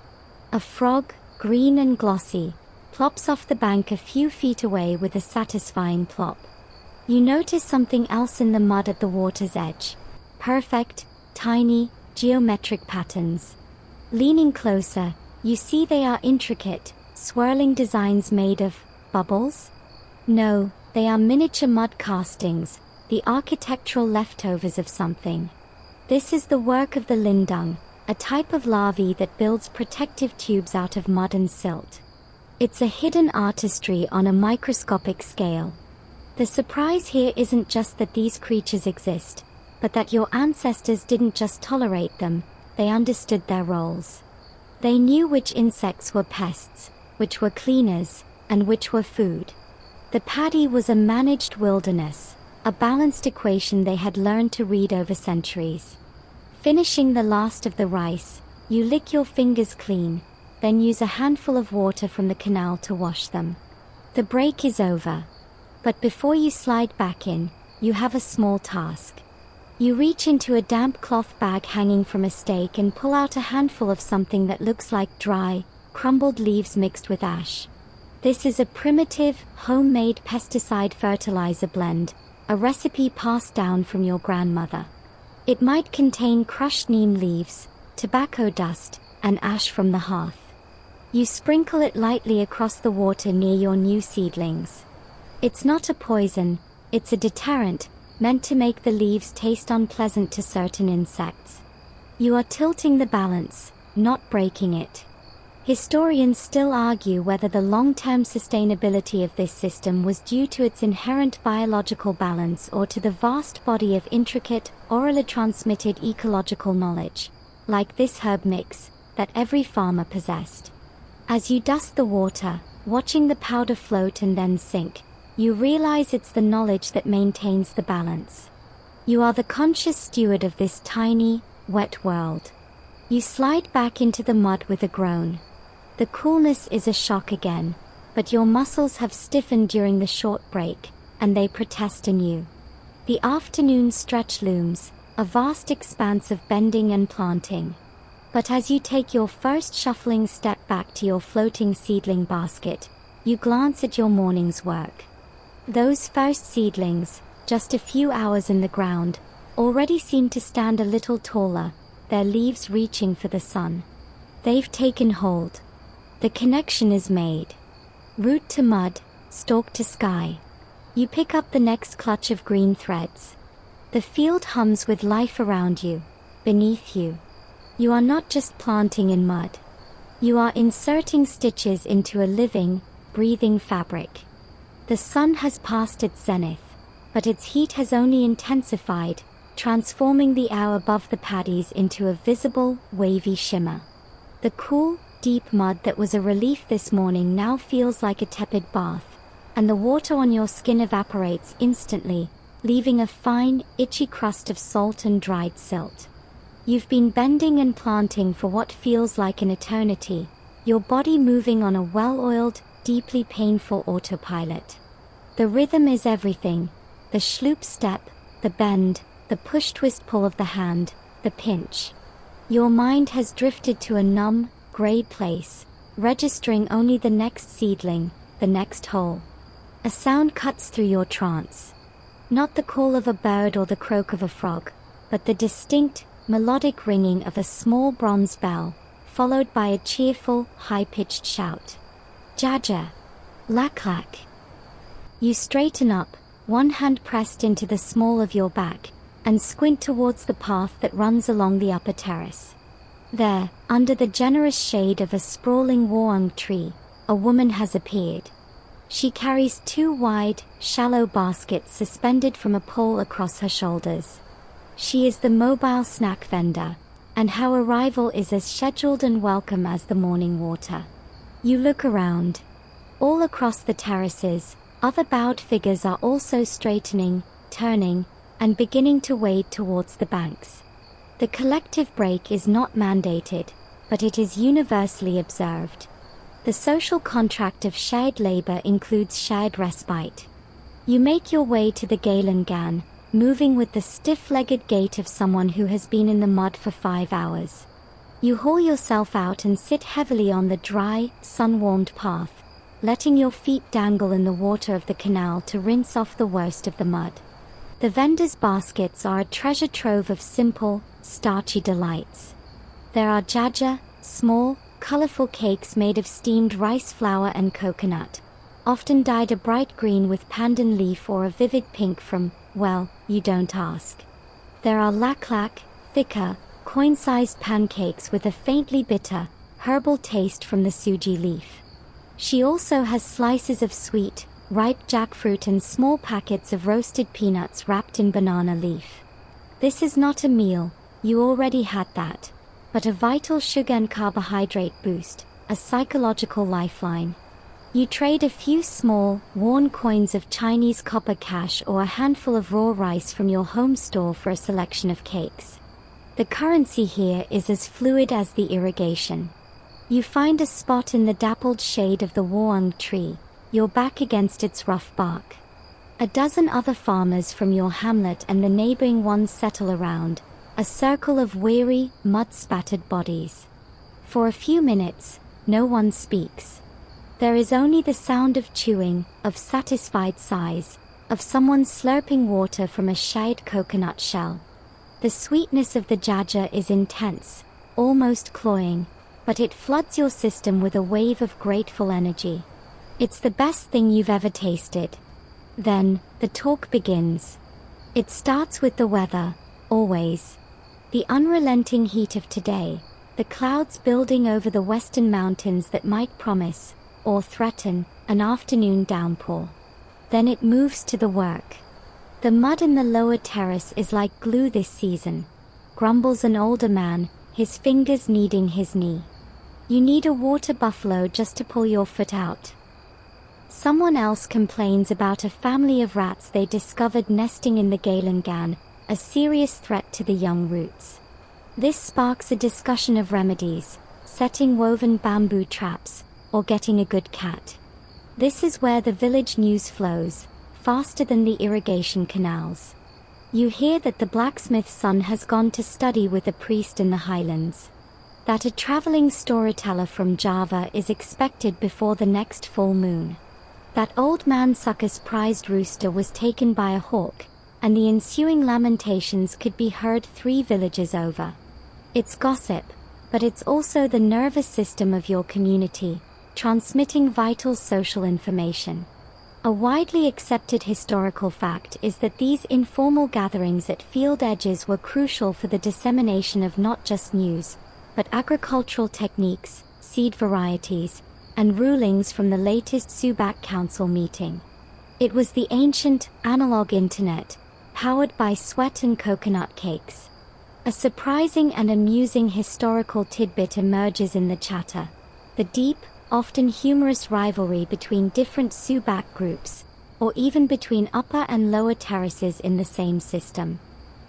A frog, green and glossy, plops off the bank a few feet away with a satisfying plop. You notice something else in the mud at the water's edge. Perfect, tiny, geometric patterns. Leaning closer, you see they are intricate, swirling designs made of bubbles? No, they are miniature mud castings, the architectural leftovers of something. This is the work of the lindung, a type of larvae that builds protective tubes out of mud and silt. It's a hidden artistry on a microscopic scale. The surprise here isn't just that these creatures exist, but that your ancestors didn't just tolerate them, they understood their roles. They knew which insects were pests, which were cleaners, and which were food. The paddy was a managed wilderness, a balanced equation they had learned to read over centuries. Finishing the last of the rice, you lick your fingers clean, then use a handful of water from the canal to wash them. The break is over. But before you slide back in, you have a small task. You reach into a damp cloth bag hanging from a stake and pull out a handful of something that looks like dry, crumbled leaves mixed with ash. This is a primitive, homemade pesticide fertilizer blend, a recipe passed down from your grandmother. It might contain crushed neem leaves, tobacco dust, and ash from the hearth. You sprinkle it lightly across the water near your new seedlings. It's not a poison, it's a deterrent, meant to make the leaves taste unpleasant to certain insects. You are tilting the balance, not breaking it. Historians still argue whether the long-term sustainability of this system was due to its inherent biological balance or to the vast body of intricate, orally transmitted ecological knowledge, like this herb mix, that every farmer possessed. As you dust the water, watching the powder float and then sink, you realize it's the knowledge that maintains the balance. You are the conscious steward of this tiny, wet world. You slide back into the mud with a groan. The coolness is a shock again, but your muscles have stiffened during the short break, and they protest anew. The afternoon stretch looms, a vast expanse of bending and planting. But as you take your first shuffling step back to your floating seedling basket, you glance at your morning's work. Those first seedlings, just a few hours in the ground, already seem to stand a little taller, their leaves reaching for the sun. They've taken hold. The connection is made. Root to mud, stalk to sky. You pick up the next clutch of green threads. The field hums with life around you, beneath you. You are not just planting in mud. You are inserting stitches into a living, breathing fabric. The sun has passed its zenith, but its heat has only intensified, transforming the air above the paddies into a visible, wavy shimmer. The cool, deep mud that was a relief this morning now feels like a tepid bath, and the water on your skin evaporates instantly, leaving a fine, itchy crust of salt and dried silt. You've been bending and planting for what feels like an eternity, your body moving on a well-oiled, deeply painful autopilot. The rhythm is everything, the schloop step, the bend, the push-twist-pull of the hand, the pinch. Your mind has drifted to a numb, gray place, registering only the next seedling, the next hole. A sound cuts through your trance. Not the call of a bird or the croak of a frog, but the distinct, melodic ringing of a small bronze bell, followed by a cheerful, high-pitched shout. Jaja! Laklak! You straighten up, one hand pressed into the small of your back, and squint towards the path that runs along the upper terrace. There, under the generous shade of a sprawling woang tree, a woman has appeared. She carries 2 wide, shallow baskets suspended from a pole across her shoulders. She is the mobile snack vendor, and her arrival is as scheduled and welcome as the morning water. You look around. All across the terraces, other bowed figures are also straightening, turning, and beginning to wade towards the banks. The collective break is not mandated, but it is universally observed. The social contract of shared labor includes shared respite. You make your way to the Galangan, moving with the stiff-legged gait of someone who has been in the mud for 5 hours. You haul yourself out and sit heavily on the dry, sun-warmed path, letting your feet dangle in the water of the canal to rinse off the worst of the mud. The vendors' baskets are a treasure trove of simple, starchy delights. There are jaja, small, colorful cakes made of steamed rice flour and coconut, often dyed a bright green with pandan leaf or a vivid pink from, well, you don't ask. There are laklak, thicker, coin-sized pancakes with a faintly bitter, herbal taste from the suji leaf. She also has slices of sweet, ripe jackfruit and small packets of roasted peanuts wrapped in banana leaf. This is not a meal, you already had that, but a vital sugar and carbohydrate boost, a psychological lifeline. You trade a few small, worn coins of Chinese copper cash or a handful of raw rice from your home store for a selection of cakes. The currency here is as fluid as the irrigation. You find a spot in the dappled shade of the woang tree, your back against its rough bark. A dozen other farmers from your hamlet and the neighboring ones settle around, a circle of weary, mud-spattered bodies. For a few minutes, no one speaks. There is only the sound of chewing, of satisfied sighs, of someone slurping water from a shade coconut shell. The sweetness of the jaja is intense, almost cloying, but it floods your system with a wave of grateful energy. It's the best thing you've ever tasted. Then, the talk begins. It starts with the weather, always. The unrelenting heat of today, the clouds building over the western mountains that might promise, or threaten, an afternoon downpour. Then it moves to the work. The mud in the lower terrace is like glue this season, grumbles an older man, his fingers kneading his knee. You need a water buffalo just to pull your foot out. Someone else complains about a family of rats they discovered nesting in the Galangan, a serious threat to the young roots. This sparks a discussion of remedies, setting woven bamboo traps, or getting a good cat. This is where the village news flows, faster than the irrigation canals. You hear that the blacksmith's son has gone to study with a priest in the highlands. That a traveling storyteller from Java is expected before the next full moon. That old man sucker's prized rooster was taken by a hawk, and the ensuing lamentations could be heard 3 villages over. It's gossip, but it's also the nervous system of your community, transmitting vital social information. A widely accepted historical fact is that these informal gatherings at field edges were crucial for the dissemination of not just news, but agricultural techniques, seed varieties, and rulings from the latest Subak Council meeting. It was the ancient, analog internet, powered by sweat and coconut cakes. A surprising and amusing historical tidbit emerges in the chatter. The deep, often humorous rivalry between different Subak groups, or even between upper and lower terraces in the same system.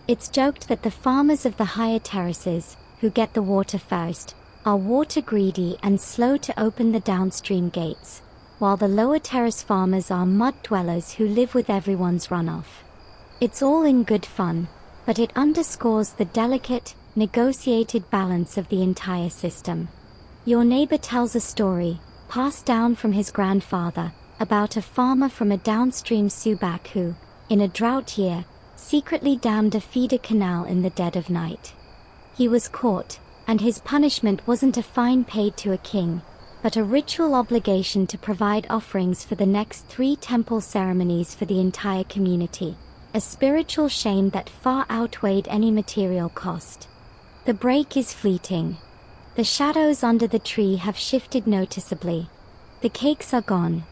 It's joked that the farmers of the higher terraces, who get the water first, are water greedy and slow to open the downstream gates, while the lower terrace farmers are mud dwellers who live with everyone's runoff. It's all in good fun, but it underscores the delicate, negotiated balance of the entire system. Your neighbor tells a story, passed down from his grandfather, about a farmer from a downstream Subak who, in a drought year, secretly dammed a feeder canal in the dead of night. He was caught, and his punishment wasn't a fine paid to a king, but a ritual obligation to provide offerings for the next 3 temple ceremonies for the entire community, a spiritual shame that far outweighed any material cost. The break is fleeting. The shadows under the tree have shifted noticeably. The cakes are gone.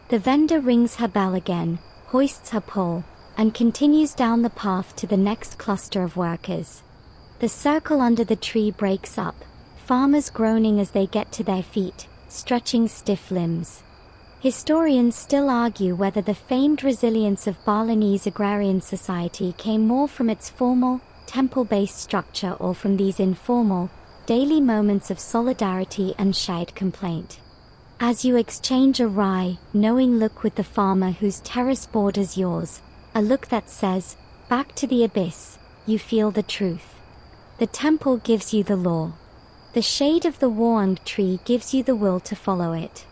The vendor rings her bell again, hoists her pole, and continues down the path to the next cluster of workers. The circle under the tree breaks up, farmers groaning as they get to their feet, stretching stiff limbs. Historians still argue whether the famed resilience of Balinese agrarian society came more from its formal, temple-based structure or from these informal, daily moments of solidarity and shared complaint. As you exchange a wry, knowing look with the farmer whose terrace borders yours, a look that says, "Back to the abyss," you feel the truth. The temple gives you the law. The shade of the warned tree gives you the will to follow it.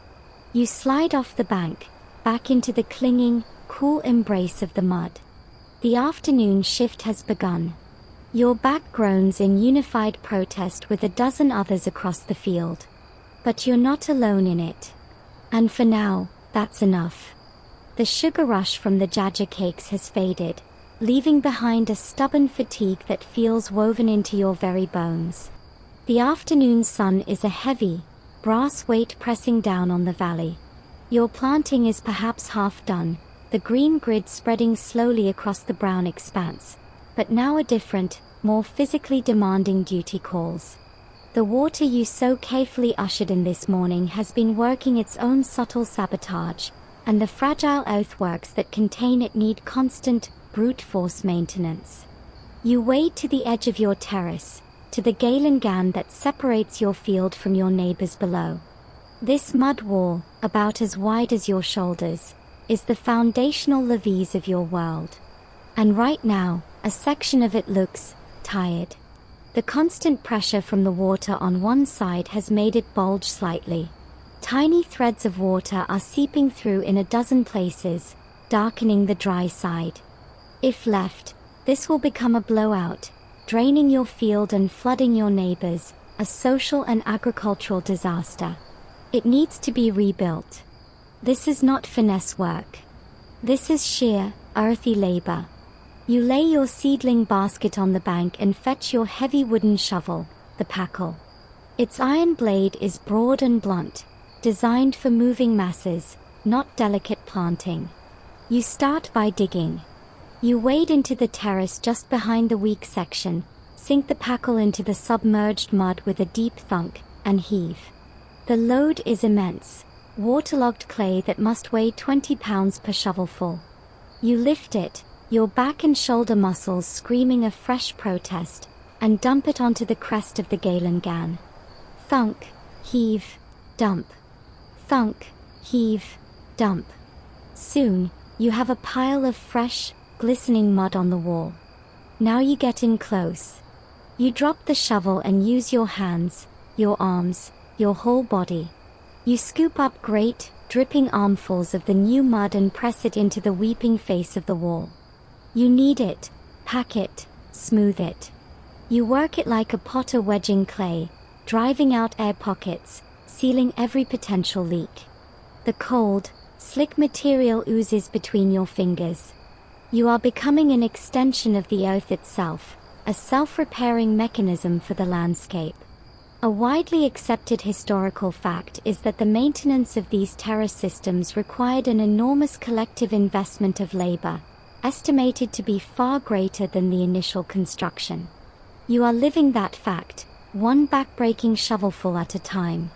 You slide off the bank, back into the clinging, cool embrace of the mud. The afternoon shift has begun. Your back groans in unified protest with a dozen others across the field. But you're not alone in it. And for now, that's enough. The sugar rush from the jaja cakes has faded, leaving behind a stubborn fatigue that feels woven into your very bones. The afternoon sun is a heavy, brass weight pressing down on the valley. Your planting is perhaps half done, the green grid spreading slowly across the brown expanse. But now a different, more physically demanding duty calls. The water you so carefully ushered in this morning has been working its own subtle sabotage, and the fragile earthworks that contain it need constant, brute force maintenance. You wade to the edge of your terrace, to the galangan that separates your field from your neighbors below. This mud wall, about as wide as your shoulders, is the foundational levees of your world. And right now, a section of it looks tired. The constant pressure from the water on one side has made it bulge slightly. Tiny threads of water are seeping through in a dozen places, darkening the dry side. If left, this will become a blowout, draining your field and flooding your neighbors, a social and agricultural disaster. It needs to be rebuilt. This is not finesse work. This is sheer, earthy labor. You lay your seedling basket on the bank and fetch your heavy wooden shovel, the packle. Its iron blade is broad and blunt, designed for moving masses, not delicate planting. You start by digging. You wade into the terrace just behind the weak section, sink the packle into the submerged mud with a deep thunk, and heave. The load is immense, waterlogged clay that must weigh 20 pounds per shovelful. You lift it, your back and shoulder muscles screaming a fresh protest, and dump it onto the crest of the galangan. Thunk, heave, dump. Thunk, heave, dump. Soon, you have a pile of fresh, glistening mud on the wall. Now you get in close. You drop the shovel and use your hands, your arms, your whole body. You scoop up great, dripping armfuls of the new mud and press it into the weeping face of the wall. You knead it, pack it, smooth it. You work it like a potter wedging clay, driving out air pockets, sealing every potential leak. The cold, slick material oozes between your fingers. You are becoming an extension of the earth itself, a self-repairing mechanism for the landscape. A widely accepted historical fact is that the maintenance of these terrace systems required an enormous collective investment of labor, estimated to be far greater than the initial construction. You are living that fact, one backbreaking shovelful at a time.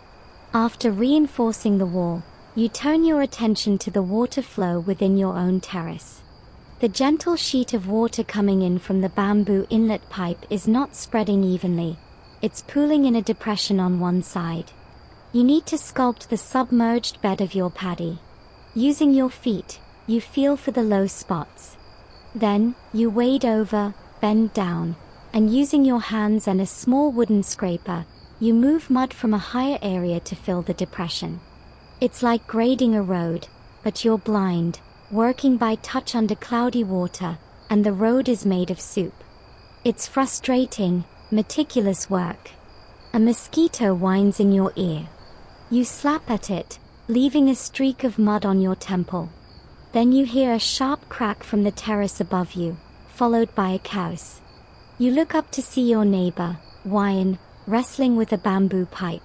After reinforcing the wall, you turn your attention to the water flow within your own terrace. The gentle sheet of water coming in from the bamboo inlet pipe is not spreading evenly. It's pooling in a depression on one side. You need to sculpt the submerged bed of your paddy. Using your feet, you feel for the low spots. Then, you wade over, bend down, and using your hands and a small wooden scraper, you move mud from a higher area to fill the depression. It's like grading a road, but you're blind, working by touch under cloudy water, and the road is made of soup. It's frustrating, meticulous work. A mosquito whines in your ear. You slap at it, leaving a streak of mud on your temple. Then you hear a sharp crack from the terrace above you, followed by a cows. You look up to see your neighbor, Wyan, wrestling with a bamboo pipe.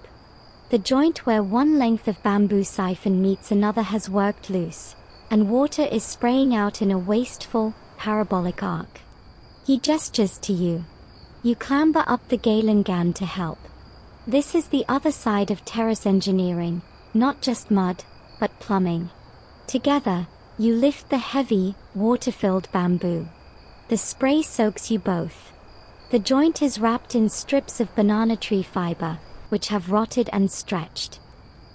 The joint where one length of bamboo siphon meets another has worked loose, and water is spraying out in a wasteful, parabolic arc. He gestures to you. You clamber up the Galangan to help. This is the other side of terrace engineering, not just mud, but plumbing. Together, you lift the heavy, water-filled bamboo. The spray soaks you both. The joint is wrapped in strips of banana tree fiber, which have rotted and stretched.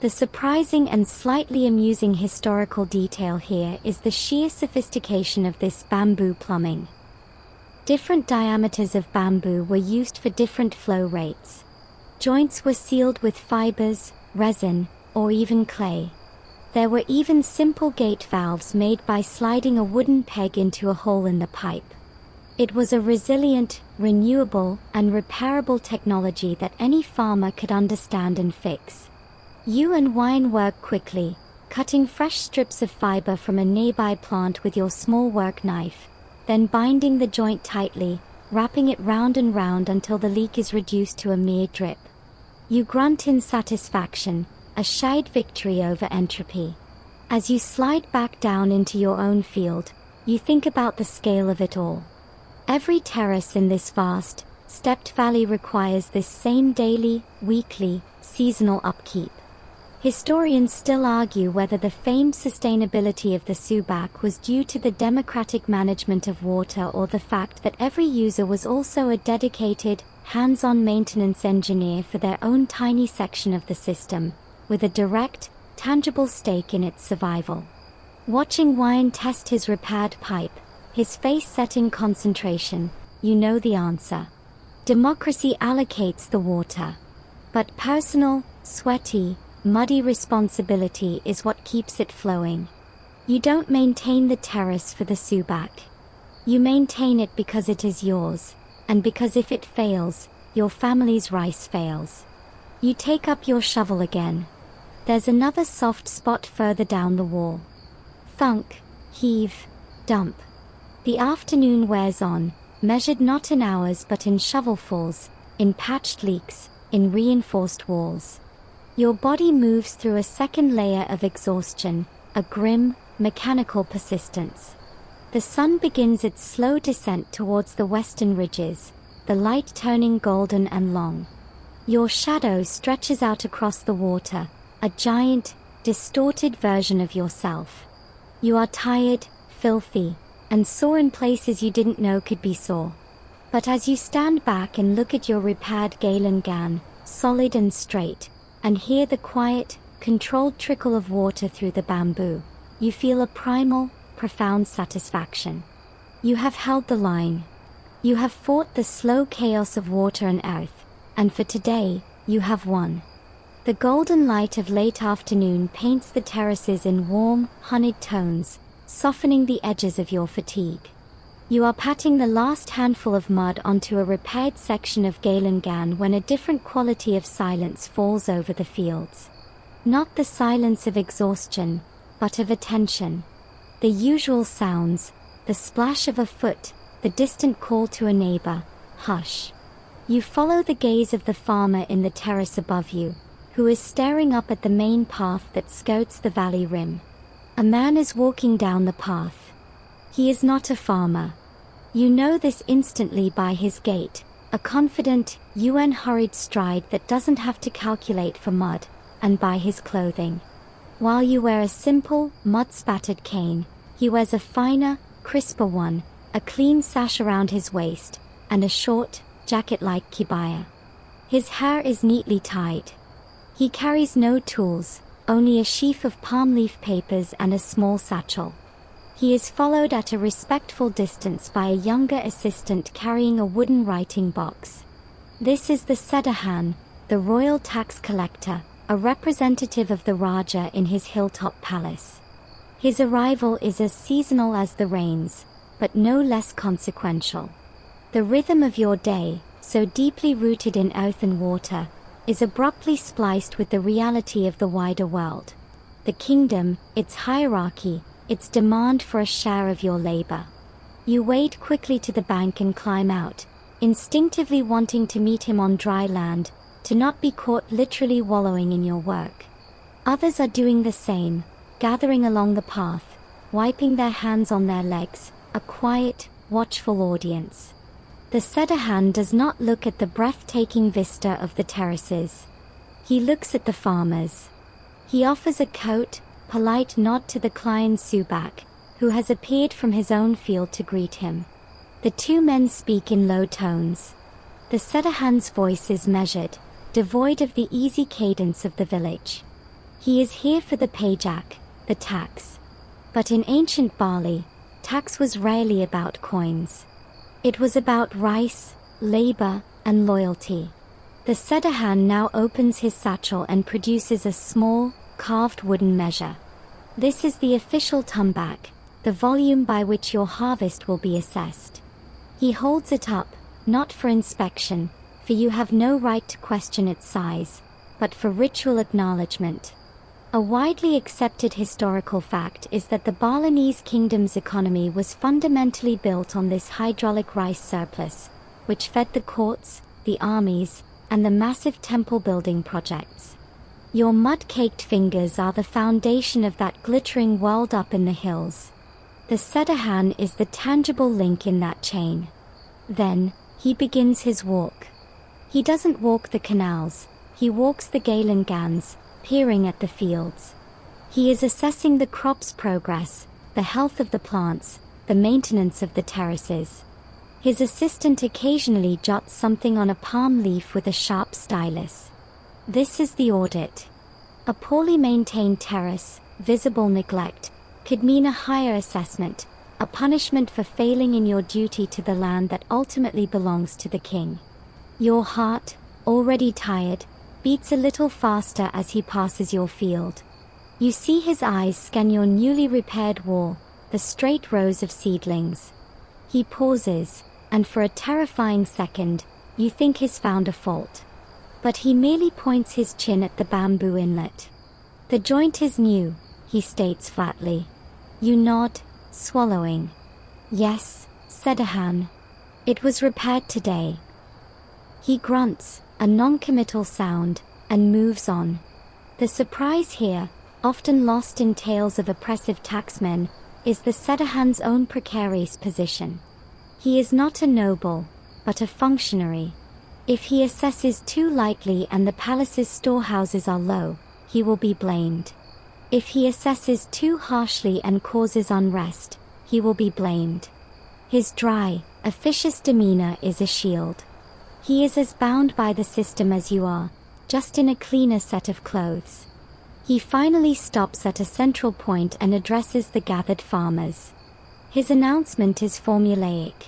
The surprising and slightly amusing historical detail here is the sheer sophistication of this bamboo plumbing. Different diameters of bamboo were used for different flow rates. Joints were sealed with fibers, resin, or even clay. There were even simple gate valves made by sliding a wooden peg into a hole in the pipe. It was a resilient, renewable, and repairable technology that any farmer could understand and fix. You and Wyan work quickly, cutting fresh strips of fiber from a nearby plant with your small work knife, then binding the joint tightly, wrapping it round and round until the leak is reduced to a mere drip. You grunt in satisfaction, a shied victory over entropy. As you slide back down into your own field, you think about the scale of it all. Every terrace in this vast, stepped valley requires this same daily, weekly, seasonal upkeep. Historians still argue whether the famed sustainability of the Subak was due to the democratic management of water or the fact that every user was also a dedicated, hands-on maintenance engineer for their own tiny section of the system, with a direct, tangible stake in its survival. Watching Wyan test his repaired pipe, his face set in concentration, you know the answer. Democracy allocates the water. But personal, sweaty, muddy responsibility is what keeps it flowing. You don't maintain the terrace for the Subak. You maintain it because it is yours, and because if it fails, your family's rice fails. You take up your shovel again. There's another soft spot further down the wall. Thunk, heave, dump. The afternoon wears on, measured not in hours but in shovelfuls, in patched leaks, in reinforced walls. Your body moves through a second layer of exhaustion, a grim, mechanical persistence. The sun begins its slow descent towards the western ridges, the light turning golden and long. Your shadow stretches out across the water, a giant, distorted version of yourself. You are tired, filthy, and sore in places you didn't know could be sore. But as you stand back and look at your repaired Galangan, solid and straight, and hear the quiet, controlled trickle of water through the bamboo, you feel a primal, profound satisfaction. You have held the line. You have fought the slow chaos of water and earth, and for today, you have won. The golden light of late afternoon paints the terraces in warm, honeyed tones, softening the edges of your fatigue. You are patting the last handful of mud onto a repaired section of Galangan when a different quality of silence falls over the fields. Not the silence of exhaustion, but of attention. The usual sounds, the splash of a foot, the distant call to a neighbor, hush. You follow the gaze of the farmer in the terrace above you, who is staring up at the main path that skirts the valley rim. A man is walking down the path. He is not a farmer. You know this instantly by his gait, a confident, hurried stride that doesn't have to calculate for mud, and by his clothing. While you wear a simple, mud-spattered cane, he wears a finer, crisper one, a clean sash around his waist, and a short, jacket-like kibaya. His hair is neatly tied. He carries no tools, only a sheaf of palm leaf papers and a small satchel. He is followed at a respectful distance by a younger assistant carrying a wooden writing box. This is the Sedahan, the royal tax collector, a representative of the Raja in his hilltop palace. His arrival is as seasonal as the rains, but no less consequential. The rhythm of your day, so deeply rooted in earth and water, is abruptly spliced with the reality of the wider world. The kingdom, its hierarchy, its demand for a share of your labor. You wade quickly to the bank and climb out, instinctively wanting to meet him on dry land, to not be caught literally wallowing in your work. Others are doing the same, gathering along the path, wiping their hands on their legs, a quiet, watchful audience. The Sedahan does not look at the breathtaking vista of the terraces. He looks at the farmers. He offers a curt, polite nod to the client Subak, who has appeared from his own field to greet him. The two men speak in low tones. The Sedahan's voice is measured, devoid of the easy cadence of the village. He is here for the pajak, the tax. But in ancient Bali, tax was rarely about coins. It was about rice, labor, and loyalty. The Sedahan now opens his satchel and produces a small, carved wooden measure. This is the official tumbak, the volume by which your harvest will be assessed. He holds it up, not for inspection, for you have no right to question its size, but for ritual acknowledgement. A widely accepted historical fact is that the Balinese kingdom's economy was fundamentally built on this hydraulic rice surplus, which fed the courts, the armies, and the massive temple-building projects. Your mud-caked fingers are the foundation of that glittering world up in the hills. The Sedahan is the tangible link in that chain. Then, he begins his walk. He doesn't walk the canals, he walks the Galengans, peering at the fields. He is assessing the crop's progress, the health of the plants, the maintenance of the terraces. His assistant occasionally jots something on a palm leaf with a sharp stylus. This is the audit. A poorly maintained terrace, visible neglect, could mean a higher assessment, a punishment for failing in your duty to the land that ultimately belongs to the king. Your heart, already tired, beats a little faster as he passes your field. You see his eyes scan your newly repaired wall, the straight rows of seedlings. He pauses, and for a terrifying second, you think he's found a fault. But he merely points his chin at the bamboo inlet. The joint is new, he states flatly. You nod, swallowing. Yes, Sedahan. It was repaired today. He grunts, a non-committal sound, and moves on. The surprise here, often lost in tales of oppressive taxmen, is the Sedahan's own precarious position. He is not a noble, but a functionary. If he assesses too lightly and the palace's storehouses are low, he will be blamed. If he assesses too harshly and causes unrest, he will be blamed. His dry, officious demeanor is a shield. He is as bound by the system as you are, just in a cleaner set of clothes. He finally stops at a central point and addresses the gathered farmers. His announcement is formulaic.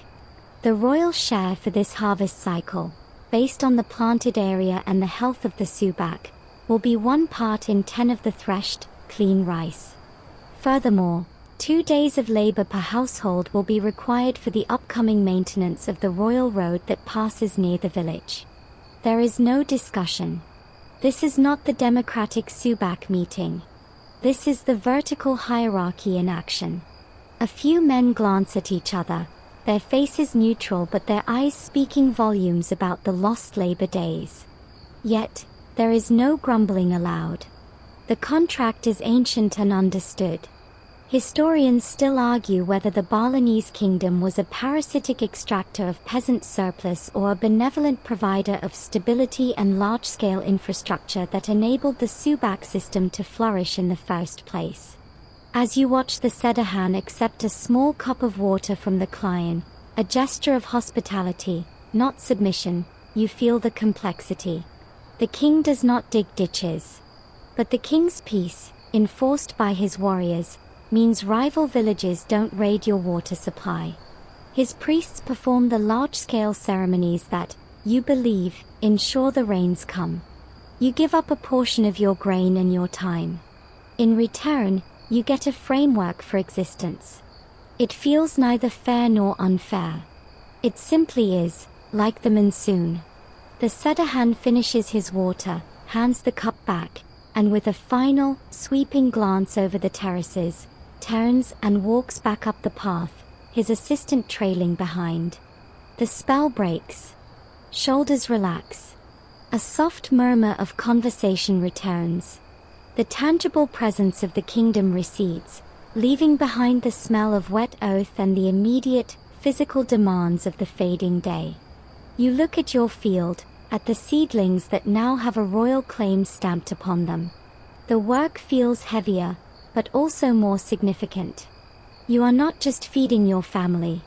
The royal share for this harvest cycle, based on the planted area and the health of the subak, will be 1 part in 10 of the threshed, clean rice. Furthermore, 2 days of labor per household will be required for the upcoming maintenance of the royal road that passes near the village. There is no discussion. This is not the democratic subak meeting. This is the vertical hierarchy in action. A few men glance at each other, their faces neutral but their eyes speaking volumes about the lost labor days. Yet, there is no grumbling allowed. The contract is ancient and understood. Historians still argue whether the Balinese kingdom was a parasitic extractor of peasant surplus or a benevolent provider of stability and large-scale infrastructure that enabled the subak system to flourish in the first place. As you watch the Sedahan accept a small cup of water from the client, a gesture of hospitality, not submission, you feel the complexity. The king does not dig ditches. But the king's peace, enforced by his warriors, means rival villages don't raid your water supply. His priests perform the large-scale ceremonies that, you believe, ensure the rains come. You give up a portion of your grain and your time. In return, you get a framework for existence. It feels neither fair nor unfair. It simply is, like the monsoon. The Sedahan finishes his water, hands the cup back, and with a final, sweeping glance over the terraces, turns and walks back up the path, his assistant trailing behind. The spell breaks. Shoulders relax. A soft murmur of conversation returns. The tangible presence of the kingdom recedes, leaving behind the smell of wet earth and the immediate, physical demands of the fading day. You look at your field, at the seedlings that now have a royal claim stamped upon them. The work feels heavier, but also more significant. You are not just feeding your family.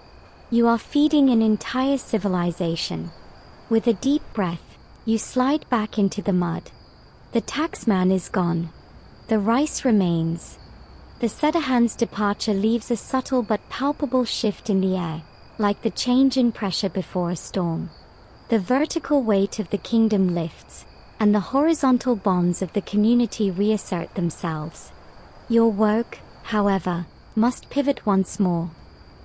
You are feeding an entire civilization. With a deep breath, you slide back into the mud. The taxman is gone. The rice remains. The Sedahan's departure leaves a subtle but palpable shift in the air, like the change in pressure before a storm. The vertical weight of the kingdom lifts, and the horizontal bonds of the community reassert themselves. Your work, however, must pivot once more.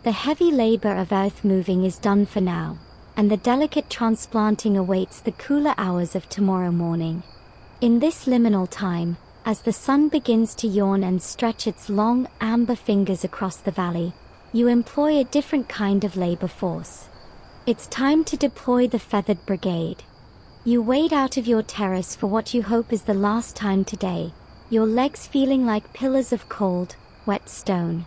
The heavy labor of earth moving is done for now, and the delicate transplanting awaits the cooler hours of tomorrow morning. In this liminal time, as the sun begins to yawn and stretch its long, amber fingers across the valley, you employ a different kind of labor force. It's time to deploy the feathered brigade. You wade out of your terrace for what you hope is the last time today, your legs feeling like pillars of cold, wet stone.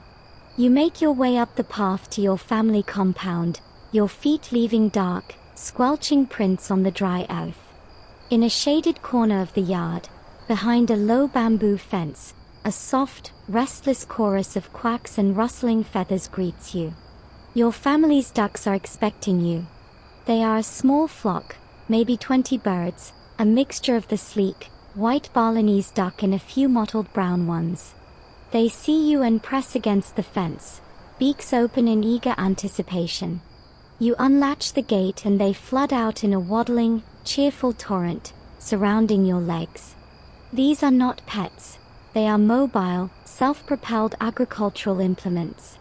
You make your way up the path to your family compound, your feet leaving dark, squelching prints on the dry earth. In a shaded corner of the yard, behind a low bamboo fence, a soft, restless chorus of quacks and rustling feathers greets you. Your family's ducks are expecting you. They are a small flock, maybe 20 birds, a mixture of the sleek, white Balinese duck and a few mottled brown ones. They see you and press against the fence, beaks open in eager anticipation. You unlatch the gate and they flood out in a waddling, cheerful torrent, surrounding your legs. These are not pets. They are mobile, self-propelled agricultural implements.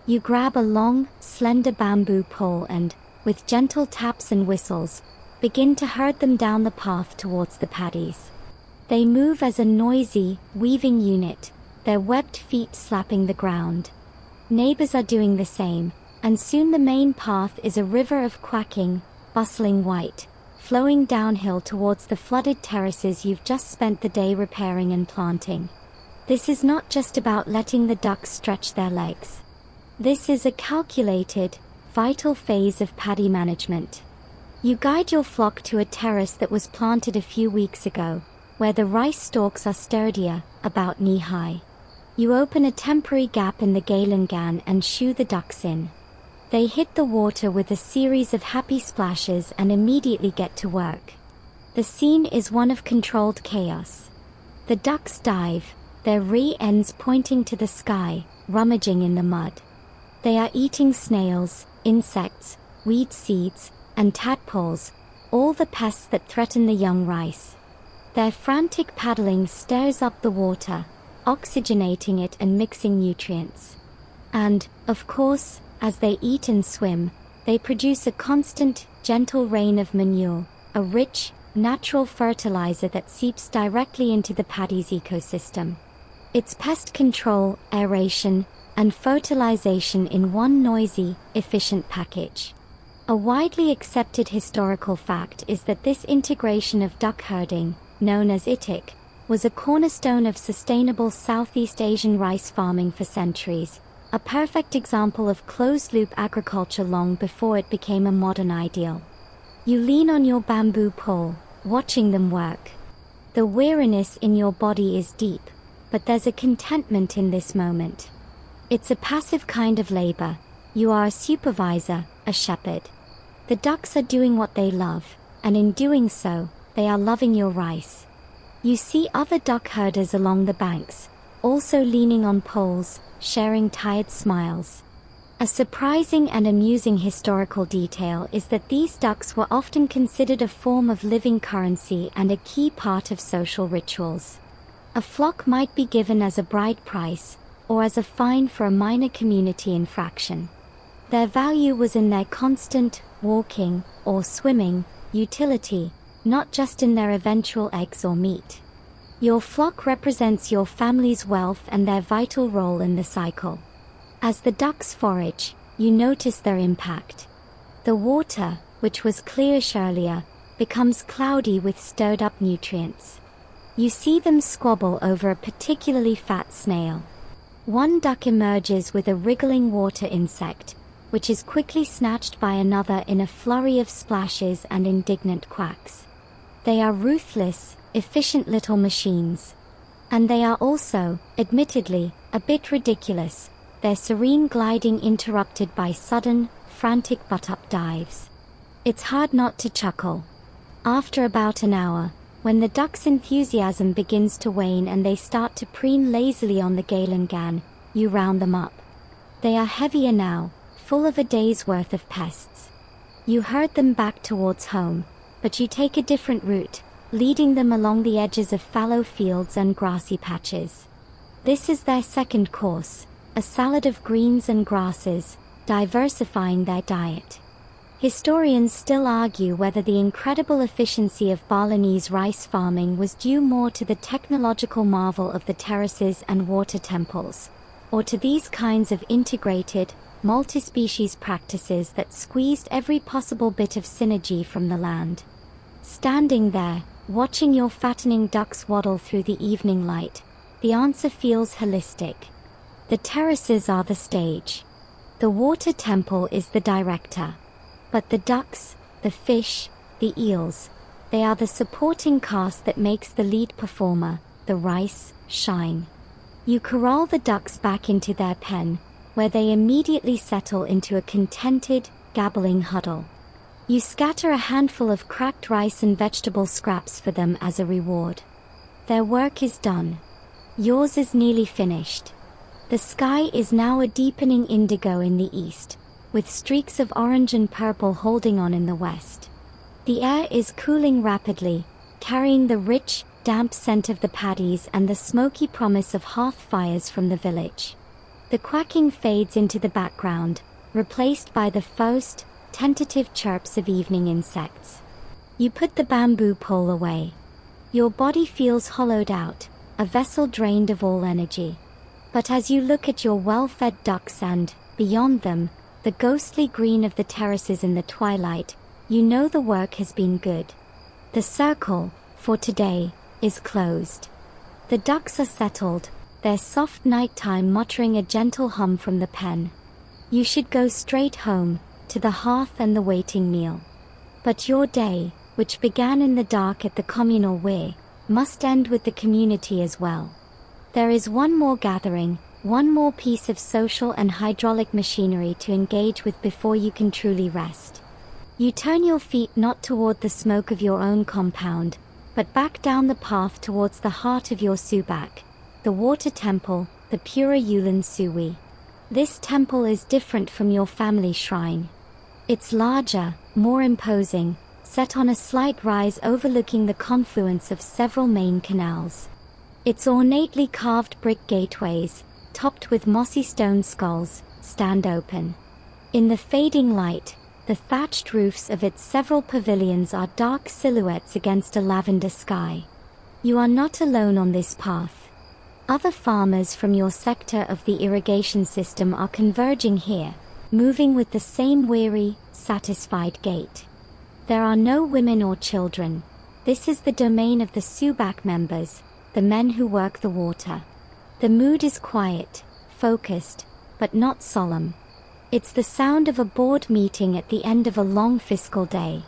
You grab a long, slender bamboo pole and, with gentle taps and whistles, begin to herd them down the path towards the paddies. They move as a noisy, weaving unit, their webbed feet slapping the ground. Neighbors are doing the same, and soon the main path is a river of quacking, bustling white, flowing downhill towards the flooded terraces you've just spent the day repairing and planting. This is not just about letting the ducks stretch their legs. This is a calculated, vital phase of paddy management. You guide your flock to a terrace that was planted a few weeks ago, where the rice stalks are sturdier, about knee-high. You open a temporary gap in the galangan and shoo the ducks in. They hit the water with a series of happy splashes and immediately get to work. The scene is one of controlled chaos. The ducks dive, their rear ends pointing to the sky, rummaging in the mud. They are eating snails, insects, weed seeds, and tadpoles, all the pests that threaten the young rice. Their frantic paddling stirs up the water, oxygenating it and mixing nutrients. And, of course, as they eat and swim, they produce a constant, gentle rain of manure, a rich, natural fertilizer that seeps directly into the paddy's ecosystem. It's pest control, aeration, and fertilization in one noisy, efficient package. A widely accepted historical fact is that this integration of duck herding, known as itik, was a cornerstone of sustainable Southeast Asian rice farming for centuries, a perfect example of closed-loop agriculture long before it became a modern ideal. You lean on your bamboo pole, watching them work. The weariness in your body is deep, but there's a contentment in this moment. It's a passive kind of labor. You are a supervisor, a shepherd. The ducks are doing what they love, and in doing so, they are loving your rice. You see other duck herders along the banks, also leaning on poles, sharing tired smiles. A surprising and amusing historical detail is that these ducks were often considered a form of living currency and a key part of social rituals. A flock might be given as a bride price, or as a fine for a minor community infraction. Their value was in their constant, walking, or swimming, utility, not just in their eventual eggs or meat. Your flock represents your family's wealth and their vital role in the cycle. As the ducks forage, you notice their impact. The water, which was clearish earlier, becomes cloudy with stirred up nutrients. You see them squabble over a particularly fat snail. One duck emerges with a wriggling water insect, which is quickly snatched by another in a flurry of splashes and indignant quacks. They are ruthless, efficient little machines. And they are also, admittedly, a bit ridiculous, their serene gliding interrupted by sudden, frantic butt-up dives. It's hard not to chuckle. After about an hour, when the duck's enthusiasm begins to wane and they start to preen lazily on the galangan, you round them up. They are heavier now, full of a day's worth of pests. You herd them back towards home, but you take a different route, leading them along the edges of fallow fields and grassy patches. This is their second course, a salad of greens and grasses, diversifying their diet. Historians still argue whether the incredible efficiency of Balinese rice farming was due more to the technological marvel of the terraces and water temples, or to these kinds of integrated, multi-species practices that squeezed every possible bit of synergy from the land. Standing there, watching your fattening ducks waddle through the evening light, the answer feels holistic. The terraces are the stage. The water temple is the director. But the ducks, the fish, the eels, they are the supporting cast that makes the lead performer, the rice, shine. You corral the ducks back into their pen, where they immediately settle into a contented, gabbling huddle. You scatter a handful of cracked rice and vegetable scraps for them as a reward. Their work is done. Yours is nearly finished. The sky is now a deepening indigo in the east, with streaks of orange and purple holding on in the west. The air is cooling rapidly, carrying the rich, damp scent of the paddies and the smoky promise of hearth fires from the village. The quacking fades into the background, replaced by the first, tentative chirps of evening insects. You put the bamboo pole away. Your body feels hollowed out, a vessel drained of all energy. But as you look at your well-fed ducks and, beyond them, the ghostly green of the terraces in the twilight, you know the work has been good. The circle, for today, is closed. The ducks are settled, their soft nighttime muttering a gentle hum from the pen. You should go straight home, to the hearth and the waiting meal. But your day, which began in the dark at the communal weir, must end with the community as well. There is one more gathering, one more piece of social and hydraulic machinery to engage with before you can truly rest. You turn your feet not toward the smoke of your own compound, but back down the path towards the heart of your subak, the water temple, the Pura Yulin Suwi. This temple is different from your family shrine. It's larger, more imposing, set on a slight rise overlooking the confluence of several main canals. Its ornately carved brick gateways, topped with mossy stone skulls, stand open. In the fading light, the thatched roofs of its several pavilions are dark silhouettes against a lavender sky. You are not alone on this path. Other farmers from your sector of the irrigation system are converging here, moving with the same weary, satisfied gait. There are no women or children. This is the domain of the Subak members, the men who work the water. The mood is quiet, focused, but not solemn. It's the sound of a board meeting at the end of a long fiscal day.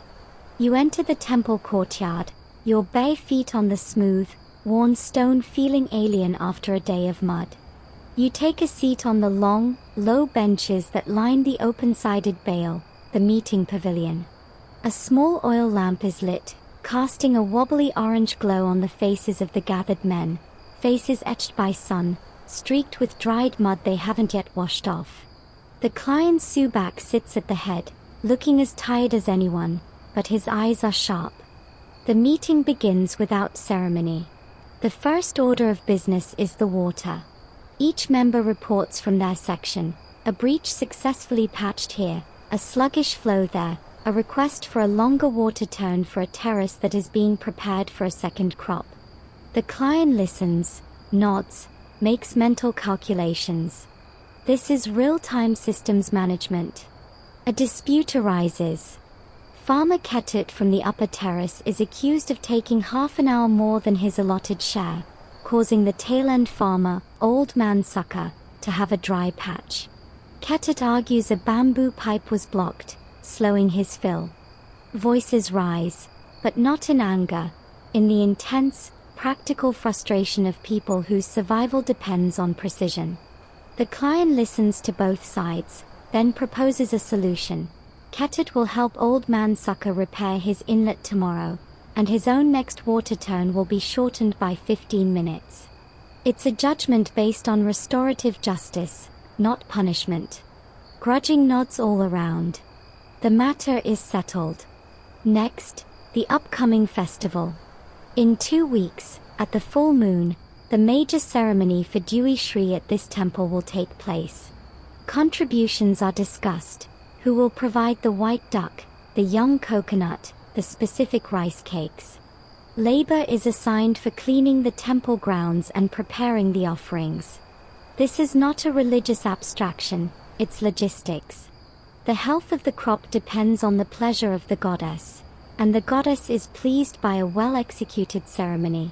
You enter the temple courtyard, your bare feet on the smooth, worn stone feeling alien after a day of mud. You take a seat on the long, low benches that line the open-sided bale, the meeting pavilion. A small oil lamp is lit, casting a wobbly orange glow on the faces of the gathered men, faces etched by sun, streaked with dried mud they haven't yet washed off. The client Subak sits at the head, looking as tired as anyone, but his eyes are sharp. The meeting begins without ceremony. The first order of business is the water. Each member reports from their section: a breach successfully patched here, a sluggish flow there, a request for a longer water turn for a terrace that is being prepared for a second crop. The client listens, nods, makes mental calculations. This is real-time systems management. A dispute arises. Farmer Ketut from the upper terrace is accused of taking half an hour more than his allotted share, causing the tail-end farmer, Old Man Sucker, to have a dry patch. Ketut argues a bamboo pipe was blocked, slowing his fill. Voices rise, but not in anger, in the intense, practical frustration of people whose survival depends on precision. The client listens to both sides, then proposes a solution. Ketut will help Old Man Sucker repair his inlet tomorrow, and his own next water turn will be shortened by 15 minutes. It's a judgment based on restorative justice, not punishment. Grudging nods all around. The matter is settled. Next, the upcoming festival. In 2 weeks, at the full moon, the major ceremony for Dewi Shri at this temple will take place. Contributions are discussed: who will provide the white duck, the young coconut, the specific rice cakes. Labor is assigned for cleaning the temple grounds and preparing the offerings. This is not a religious abstraction, it's logistics. The health of the crop depends on the pleasure of the goddess, and the goddess is pleased by a well-executed ceremony.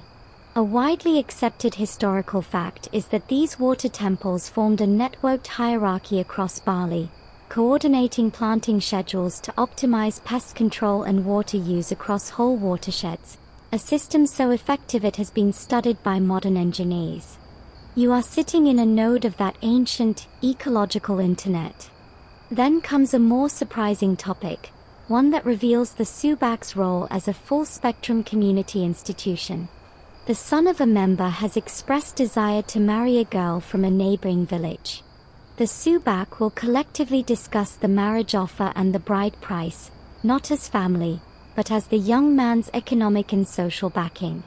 A widely accepted historical fact is that these water temples formed a networked hierarchy across Bali, coordinating planting schedules to optimize pest control and water use across whole watersheds, a system so effective it has been studied by modern engineers. You are sitting in a node of that ancient, ecological internet. Then comes a more surprising topic, one that reveals the Subak's role as a full-spectrum community institution. The son of a member has expressed desire to marry a girl from a neighboring village. The Subak will collectively discuss the marriage offer and the bride price, not as family, but as the young man's economic and social backing.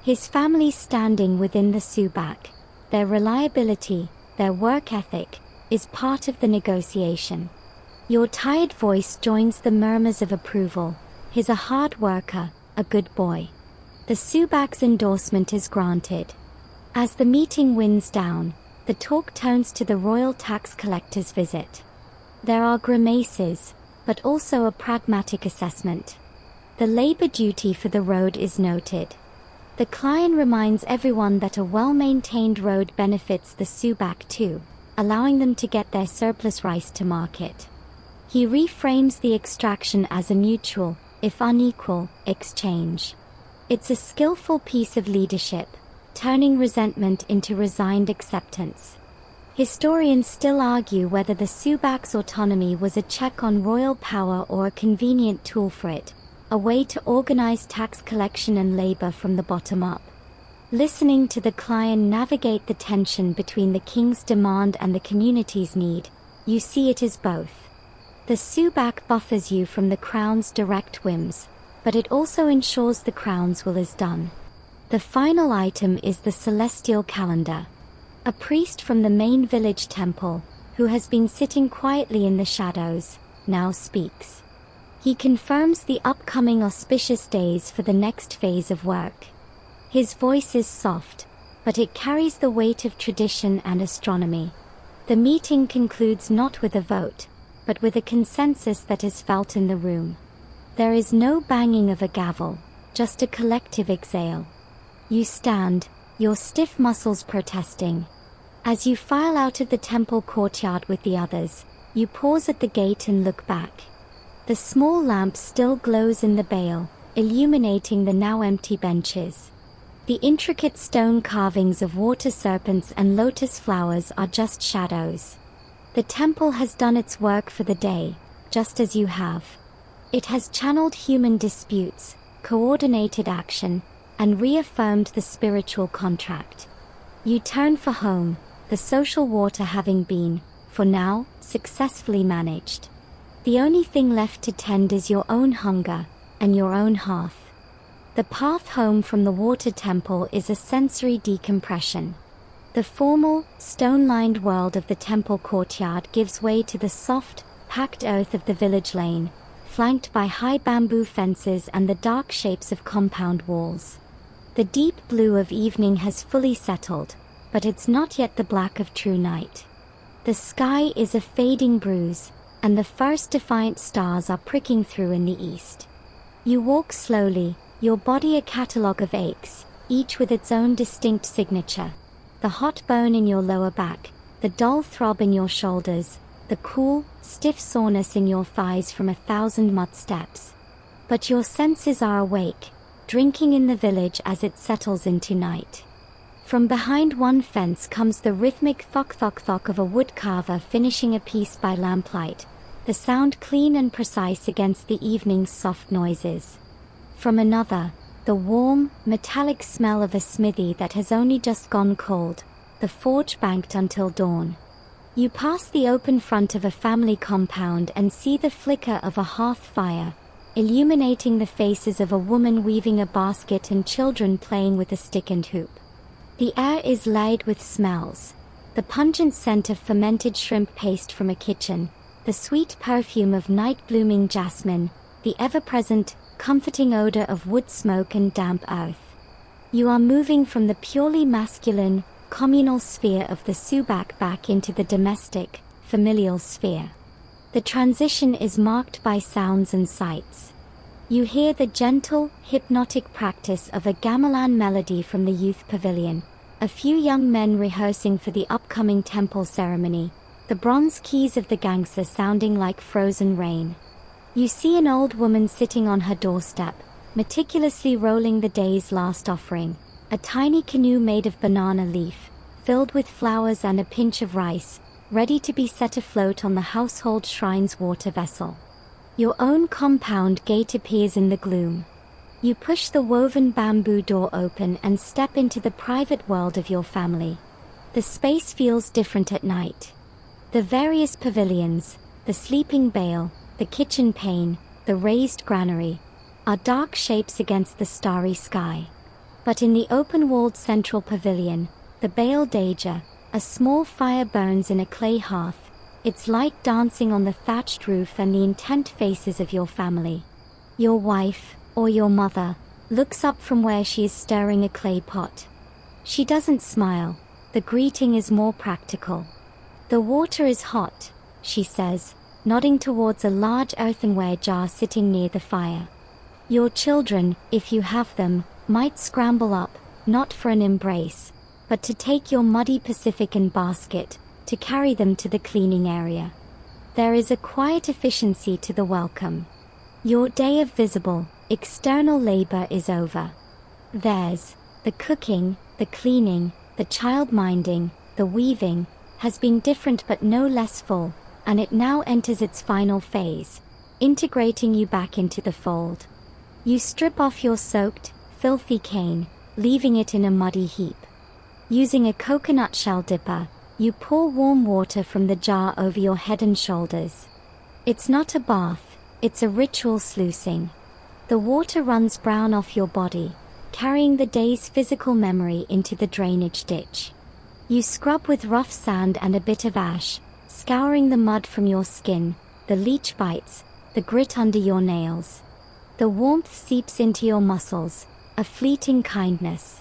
His family's standing within the Subak, their reliability, their work ethic, is part of the negotiation. Your tired voice joins the murmurs of approval. He's a hard worker, a good boy. The Subak's endorsement is granted. As the meeting winds down, the talk turns to the royal tax collector's visit. There are grimaces, but also a pragmatic assessment. The labor duty for the road is noted. The client reminds everyone that a well-maintained road benefits the Subak too, allowing them to get their surplus rice to market. He reframes the extraction as a mutual, if unequal, exchange. It's a skillful piece of leadership, turning resentment into resigned acceptance. Historians still argue whether the Subak's autonomy was a check on royal power or a convenient tool for it, a way to organize tax collection and labor from the bottom up. Listening to the client navigate the tension between the king's demand and the community's need, you see it is both. The Subak buffers you from the crown's direct whims, but it also ensures the crown's will is done. The final item is the celestial calendar. A priest from the main village temple, who has been sitting quietly in the shadows, now speaks. He confirms the upcoming auspicious days for the next phase of work. His voice is soft, but it carries the weight of tradition and astronomy. The meeting concludes not with a vote, but with a consensus that is felt in the room. There is no banging of a gavel, just a collective exhale. You stand, your stiff muscles protesting. As you file out of the temple courtyard with the others, you pause at the gate and look back. The small lamp still glows in the bale, illuminating the now empty benches. The intricate stone carvings of water serpents and lotus flowers are just shadows. The temple has done its work for the day, just as you have. It has channeled human disputes, coordinated action, and reaffirmed the spiritual contract. You turn for home, the social water having been, for now, successfully managed. The only thing left to tend is your own hunger, and your own hearth. The path home from the water temple is a sensory decompression. The formal, stone-lined world of the temple courtyard gives way to the soft, packed earth of the village lane, flanked by high bamboo fences and the dark shapes of compound walls. The deep blue of evening has fully settled, but it's not yet the black of true night. The sky is a fading bruise, and the first defiant stars are pricking through in the east. You walk slowly, your body a catalogue of aches, each with its own distinct signature. The hot bone in your lower back, the dull throb in your shoulders, the cool, stiff soreness in your thighs from 1,000 mud steps. But your senses are awake, drinking in the village as it settles into night. From behind one fence comes the rhythmic thok-thok-thok of a woodcarver finishing a piece by lamplight, the sound clean and precise against the evening's soft noises. From another, the warm, metallic smell of a smithy that has only just gone cold, the forge banked until dawn. You pass the open front of a family compound and see the flicker of a hearth fire, illuminating the faces of a woman weaving a basket and children playing with a stick and hoop. The air is laden with smells, the pungent scent of fermented shrimp paste from a kitchen, the sweet perfume of night-blooming jasmine, the ever-present, comforting odor of wood smoke and damp earth. You are moving from the purely masculine, communal sphere of the Subak back into the domestic, familial sphere. The transition is marked by sounds and sights. You hear the gentle, hypnotic practice of a gamelan melody from the youth pavilion, a few young men rehearsing for the upcoming temple ceremony, the bronze keys of the gangsa sounding like frozen rain. You see an old woman sitting on her doorstep, meticulously rolling the day's last offering, a tiny canoe made of banana leaf, filled with flowers and a pinch of rice, ready to be set afloat on the household shrine's water vessel. Your own compound gate appears in the gloom. You push the woven bamboo door open and step into the private world of your family. The space feels different at night. The various pavilions, the sleeping bale, the kitchen pane, the raised granary, are dark shapes against the starry sky. But in the open-walled central pavilion, the Bale Daja, a small fire burns in a clay hearth, its light dancing on the thatched roof and the intent faces of your family. Your wife, or your mother, looks up from where she is stirring a clay pot. She doesn't smile, the greeting is more practical. "The water is hot," she says, nodding towards a large earthenware jar sitting near the fire. Your children, if you have them, might scramble up, not for an embrace, but to take your muddy Pacifican basket, to carry them to the cleaning area. There is a quiet efficiency to the welcome. Your day of visible, external labor is over. Theirs, the cooking, the cleaning, the child-minding, the weaving, has been different but no less full, and it now enters its final phase, integrating you back into the fold. You strip off your soaked, filthy cane, leaving it in a muddy heap. Using a coconut shell dipper, you pour warm water from the jar over your head and shoulders. It's not a bath, it's a ritual sluicing. The water runs brown off your body, carrying the day's physical memory into the drainage ditch. You scrub with rough sand and a bit of ash, scouring the mud from your skin, the leech bites, the grit under your nails. The warmth seeps into your muscles, a fleeting kindness.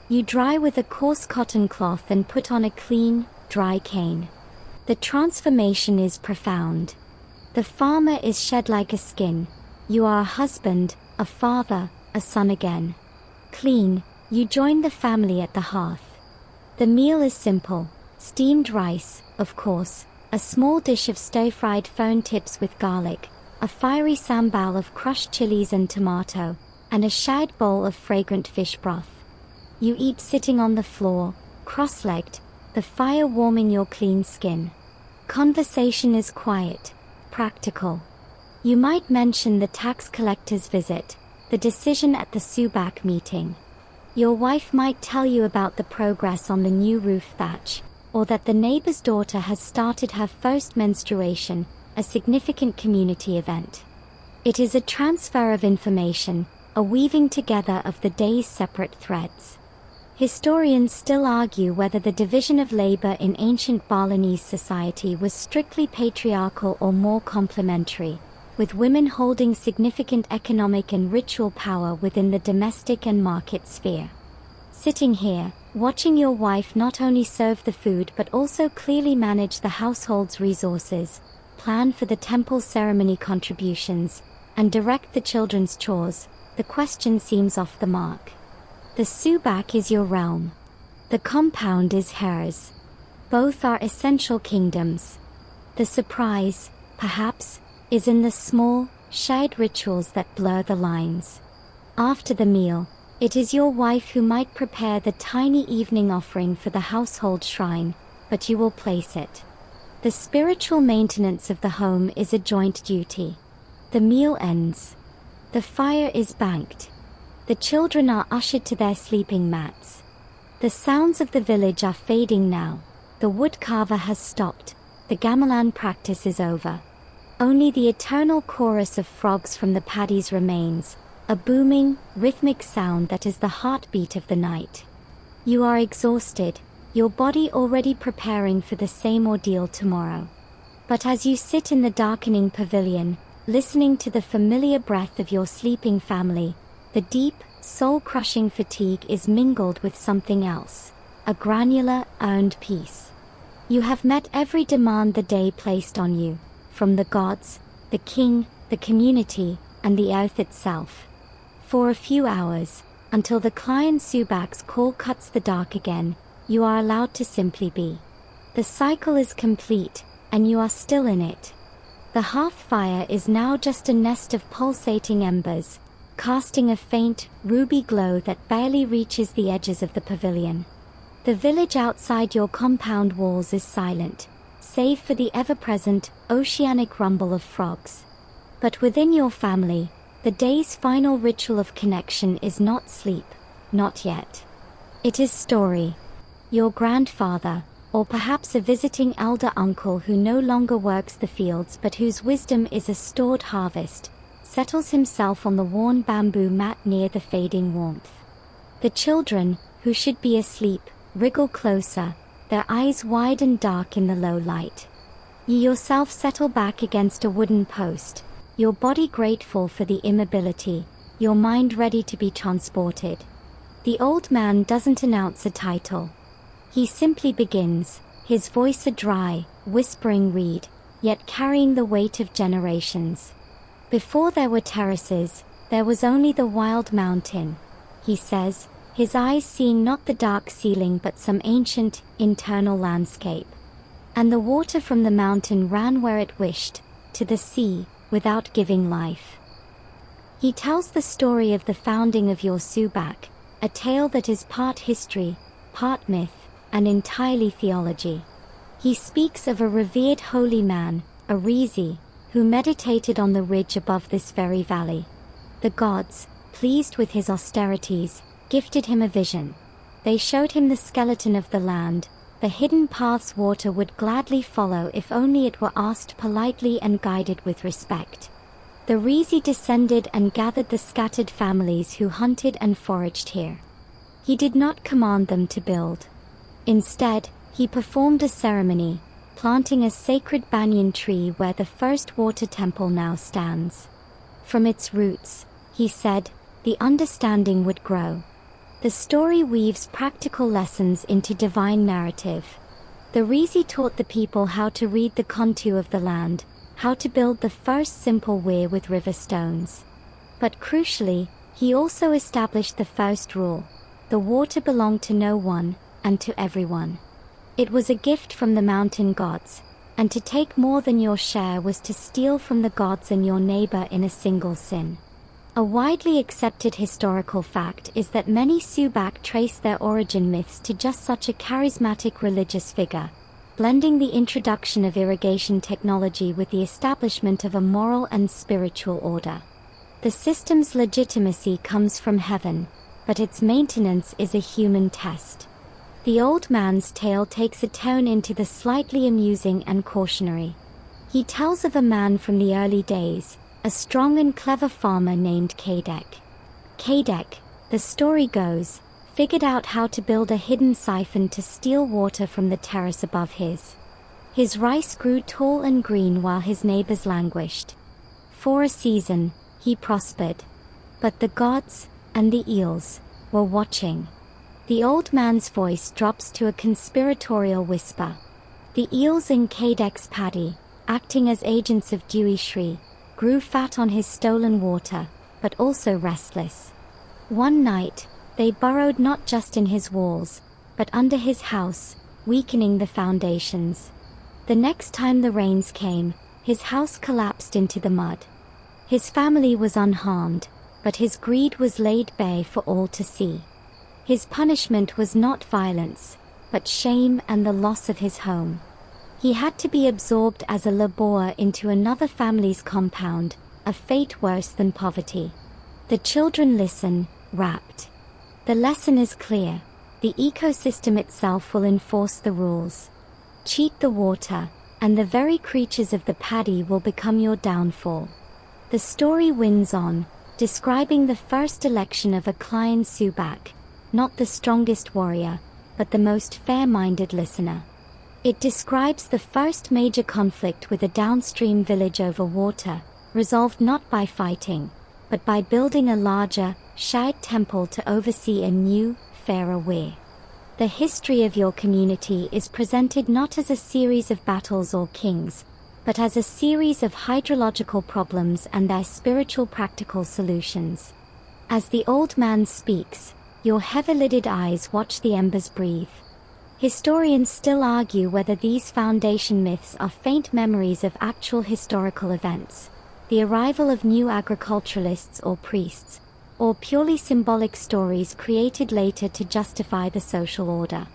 You dry with a coarse cotton cloth and put on a clean, dry cane. The transformation is profound. The farmer is shed like a skin. You are a husband, a father, a son again. Clean, you join the family at the hearth. The meal is simple, steamed rice, of course, a small dish of stir-fried fern tips with garlic, a fiery sambal of crushed chilies and tomato, and a shad bowl of fragrant fish broth. You eat sitting on the floor, cross-legged, the fire warming your clean skin. Conversation is quiet, practical. You might mention the tax collector's visit, the decision at the Subak meeting. Your wife might tell you about the progress on the new roof thatch, or that the neighbor's daughter has started her first menstruation, a significant community event. It is a transfer of information, a weaving together of the day's separate threads. Historians still argue whether the division of labor in ancient Balinese society was strictly patriarchal or more complementary, with women holding significant economic and ritual power within the domestic and market sphere. Sitting here, watching your wife not only serve the food but also clearly manage the household's resources, plan for the temple ceremony contributions, and direct the children's chores, the question seems off the mark. The subak is your realm. The compound is hers. Both are essential kingdoms. The surprise, perhaps, is in the small, shared rituals that blur the lines. After the meal, it is your wife who might prepare the tiny evening offering for the household shrine, but you will place it. The spiritual maintenance of the home is a joint duty. The meal ends. The fire is banked. The children are ushered to their sleeping mats. The sounds of the village are fading now. The woodcarver has stopped. The gamelan practice is over. Only the eternal chorus of frogs from the Paddies remains, a booming, rhythmic sound that is the heartbeat of the night. You are exhausted, your body already preparing for the same ordeal tomorrow. But as you sit in the darkening pavilion, listening to the familiar breath of your sleeping family, the deep, soul-crushing fatigue is mingled with something else, a granular, earned peace. You have met every demand the day placed on you, from the gods, the king, the community, and the earth itself. For a few hours, until the client subak's call cuts the dark again, you are allowed to simply be. The cycle is complete, and you are still in it. The hearth fire is now just a nest of pulsating embers, casting a faint, ruby glow that barely reaches the edges of the pavilion. The village outside your compound walls is silent, save for the ever-present, oceanic rumble of frogs. But within your family, the day's final ritual of connection is not sleep, not yet. It is story. Your grandfather, or perhaps a visiting elder uncle who no longer works the fields but whose wisdom is a stored harvest, settles himself on the worn bamboo mat near the fading warmth. The children, who should be asleep, wriggle closer, their eyes wide and dark in the low light. You yourself settle back against a wooden post, your body grateful for the immobility, your mind ready to be transported. The old man doesn't announce a title. He simply begins, his voice a dry, whispering reed, yet carrying the weight of generations. Before there were terraces, there was only the wild mountain, he says, his eyes seeing not the dark ceiling but some ancient, internal landscape. And the water from the mountain ran where it wished, to the sea, without giving life. He tells the story of the founding of your subak, a tale that is part history, part myth, and entirely theology. He speaks of a revered holy man, a Rizi, who meditated on the ridge above this very valley. The gods, pleased with his austerities, gifted him a vision. They showed him the skeleton of the land, the hidden paths water would gladly follow if only it were asked politely and guided with respect. The Rizi descended and gathered the scattered families who hunted and foraged here. He did not command them to build. Instead, he performed a ceremony, planting a sacred banyan tree where the first water temple now stands. From its roots, he said, the understanding would grow. The story weaves practical lessons into divine narrative. The Rizi taught the people how to read the contour of the land, how to build the first simple weir with river stones. But crucially, he also established the first rule: the water belonged to no one, and to everyone. It was a gift from the mountain gods, and to take more than your share was to steal from the gods and your neighbor in a single sin. A widely accepted historical fact is that many subak trace their origin myths to just such a charismatic religious figure, blending the introduction of irrigation technology with the establishment of a moral and spiritual order. The system's legitimacy comes from heaven, but its maintenance is a human test. The old man's tale takes a turn into the slightly amusing and cautionary. He tells of a man from the early days, a strong and clever farmer named Kadek. Kadek, the story goes, figured out how to build a hidden siphon to steal water from the terrace above his. His rice grew tall and green while his neighbors languished. For a season, he prospered. But the gods, and the eels, were watching. The old man's voice drops to a conspiratorial whisper. The eels in Kadek's paddy, acting as agents of Dewi Shri, grew fat on his stolen water, but also restless. One night, they burrowed not just in his walls, but under his house, weakening the foundations. The next time the rains came, his house collapsed into the mud. His family was unharmed, but his greed was laid bare for all to see. His punishment was not violence, but shame and the loss of his home. He had to be absorbed as a laborer into another family's compound, a fate worse than poverty. The children listen, rapt. The lesson is clear. The ecosystem itself will enforce the rules. Cheat the water, and the very creatures of the paddy will become your downfall. The story wins on, describing the first election of a Klein Subak, not the strongest warrior, but the most fair-minded listener. It describes the first major conflict with a downstream village over water, resolved not by fighting, but by building a larger, shared temple to oversee a new, fairer way. The history of your community is presented not as a series of battles or kings, but as a series of hydrological problems and their spiritual practical solutions. As the old man speaks, your heavy-lidded eyes watch the embers breathe. Historians still argue whether these foundation myths are faint memories of actual historical events, the arrival of new agriculturalists or priests, or purely symbolic stories created later to justify the social order.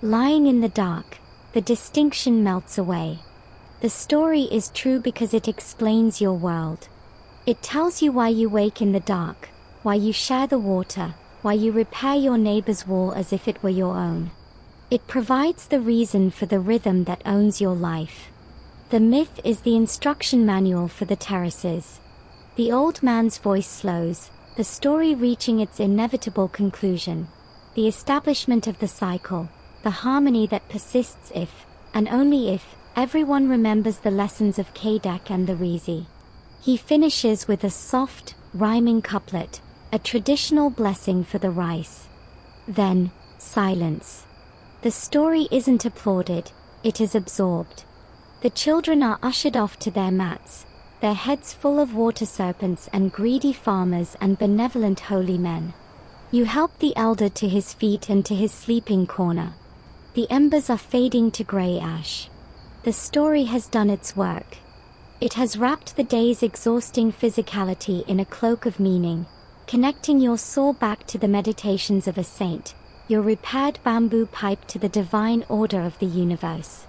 Lying in the dark, the distinction melts away. The story is true because it explains your world. It tells you why you wake in the dark, why you share the water, why you repair your neighbor's wall as if it were your own. It provides the reason for the rhythm that owns your life. The myth is the instruction manual for the terraces. The old man's voice slows, the story reaching its inevitable conclusion. The establishment of the cycle, the harmony that persists if, and only if, everyone remembers the lessons of Kadek and the Rizi. He finishes with a soft, rhyming couplet, a traditional blessing for the rice. Then, silence. The story isn't applauded, it is absorbed. The children are ushered off to their mats, their heads full of water serpents and greedy farmers and benevolent holy men. You help the elder to his feet and to his sleeping corner. The embers are fading to grey ash. The story has done its work. It has wrapped the day's exhausting physicality in a cloak of meaning, connecting your soul back to the meditations of a saint, your repaired bamboo pipe to the divine order of the universe.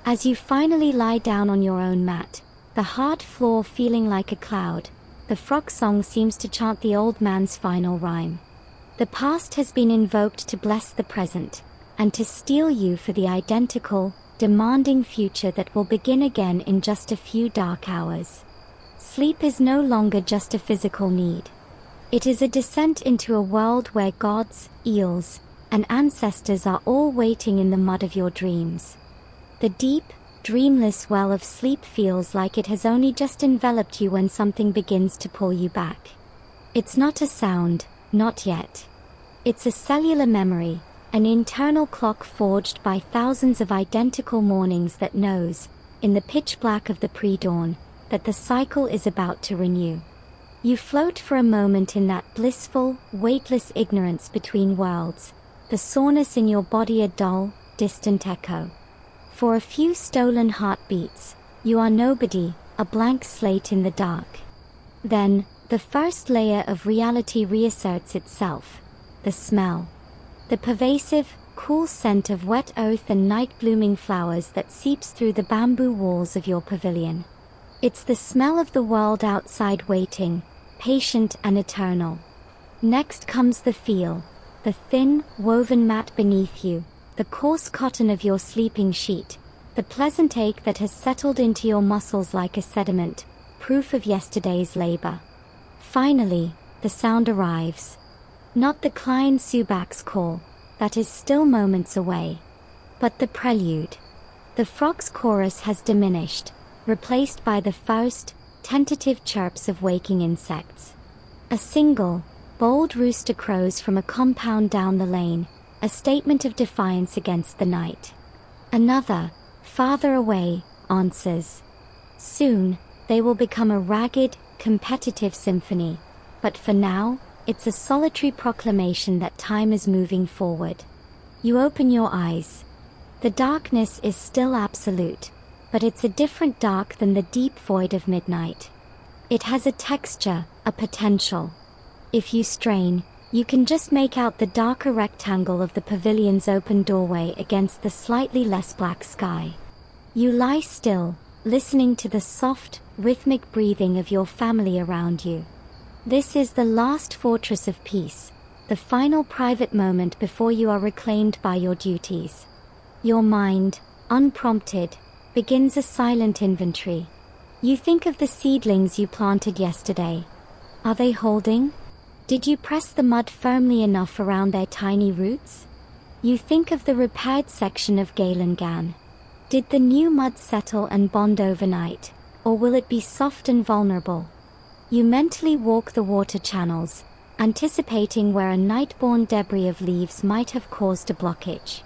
As you finally lie down on your own mat, the hard floor feeling like a cloud, the frog song seems to chant the old man's final rhyme. The past has been invoked to bless the present, and to steel you for the identical, demanding future that will begin again in just a few dark hours. Sleep is no longer just a physical need. It is a descent into a world where gods, eels, and ancestors are all waiting in the mud of your dreams. The deep, dreamless well of sleep feels like it has only just enveloped you when something begins to pull you back. It's not a sound, not yet. It's a cellular memory, an internal clock forged by thousands of identical mornings that knows, in the pitch black of the pre-dawn, that the cycle is about to renew. You float for a moment in that blissful, weightless ignorance between worlds, the soreness in your body a dull, distant echo. For a few stolen heartbeats, you are nobody, a blank slate in the dark. Then, the first layer of reality reasserts itself, the smell. The pervasive, cool scent of wet earth and night-blooming flowers that seeps through the bamboo walls of your pavilion. It's the smell of the world outside waiting, patient and eternal. Next comes the feel, the thin, woven mat beneath you, the coarse cotton of your sleeping sheet, the pleasant ache that has settled into your muscles like a sediment, proof of yesterday's labor. Finally, the sound arrives. Not the Klein Subak's call, that is still moments away, but the prelude. The frog's chorus has diminished, replaced by the first, tentative chirps of waking insects. A single, bold rooster crows from a compound down the lane, a statement of defiance against the night. Another, farther away, answers. Soon, they will become a ragged, competitive symphony, but for now, it's a solitary proclamation that time is moving forward. You open your eyes. The darkness is still absolute, but it's a different dark than the deep void of midnight. It has a texture, a potential. If you strain, you can just make out the darker rectangle of the pavilion's open doorway against the slightly less black sky. You lie still, listening to the soft, rhythmic breathing of your family around you. This is the last fortress of peace, the final private moment before you are reclaimed by your duties. Your mind, unprompted, begins a silent inventory. You think of the seedlings you planted yesterday. Are they holding? Did you press the mud firmly enough around their tiny roots? You think of the repaired section of Galengan. Did the new mud settle and bond overnight, or will it be soft and vulnerable? You mentally walk the water channels, anticipating where a night-born debris of leaves might have caused a blockage.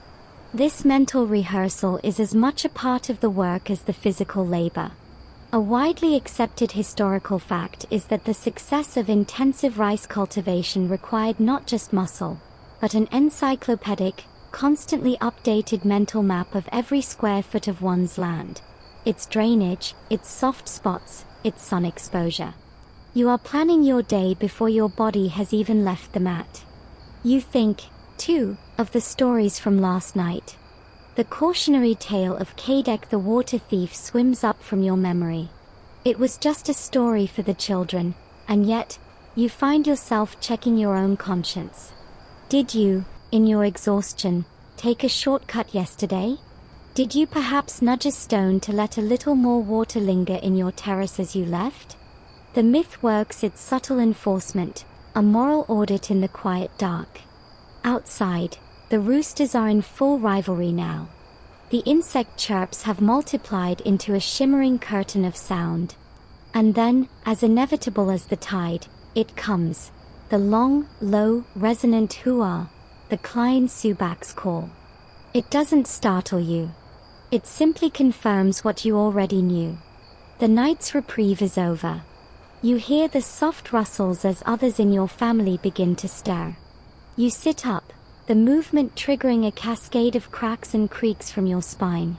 This mental rehearsal is as much a part of the work as the physical labor. A widely accepted historical fact is that the success of intensive rice cultivation required not just muscle, but an encyclopedic, constantly updated mental map of every square foot of one's land, its drainage, its soft spots, its sun exposure. You are planning your day before your body has even left the mat. You think, too, of the stories from last night. The cautionary tale of Kadek the water thief swims up from your memory. It was just a story for the children, and yet, you find yourself checking your own conscience. Did you, in your exhaustion, take a shortcut yesterday? Did you perhaps nudge a stone to let a little more water linger in your terrace as you left? The myth works its subtle enforcement, a moral audit in the quiet dark. Outside, the roosters are in full rivalry now. The insect chirps have multiplied into a shimmering curtain of sound. And then, as inevitable as the tide, it comes. The long, low, resonant hoo-ah, the Klein Subak's call. It doesn't startle you. It simply confirms what you already knew. The night's reprieve is over. You hear the soft rustles as others in your family begin to stir. You sit up, the movement triggering a cascade of cracks and creaks from your spine.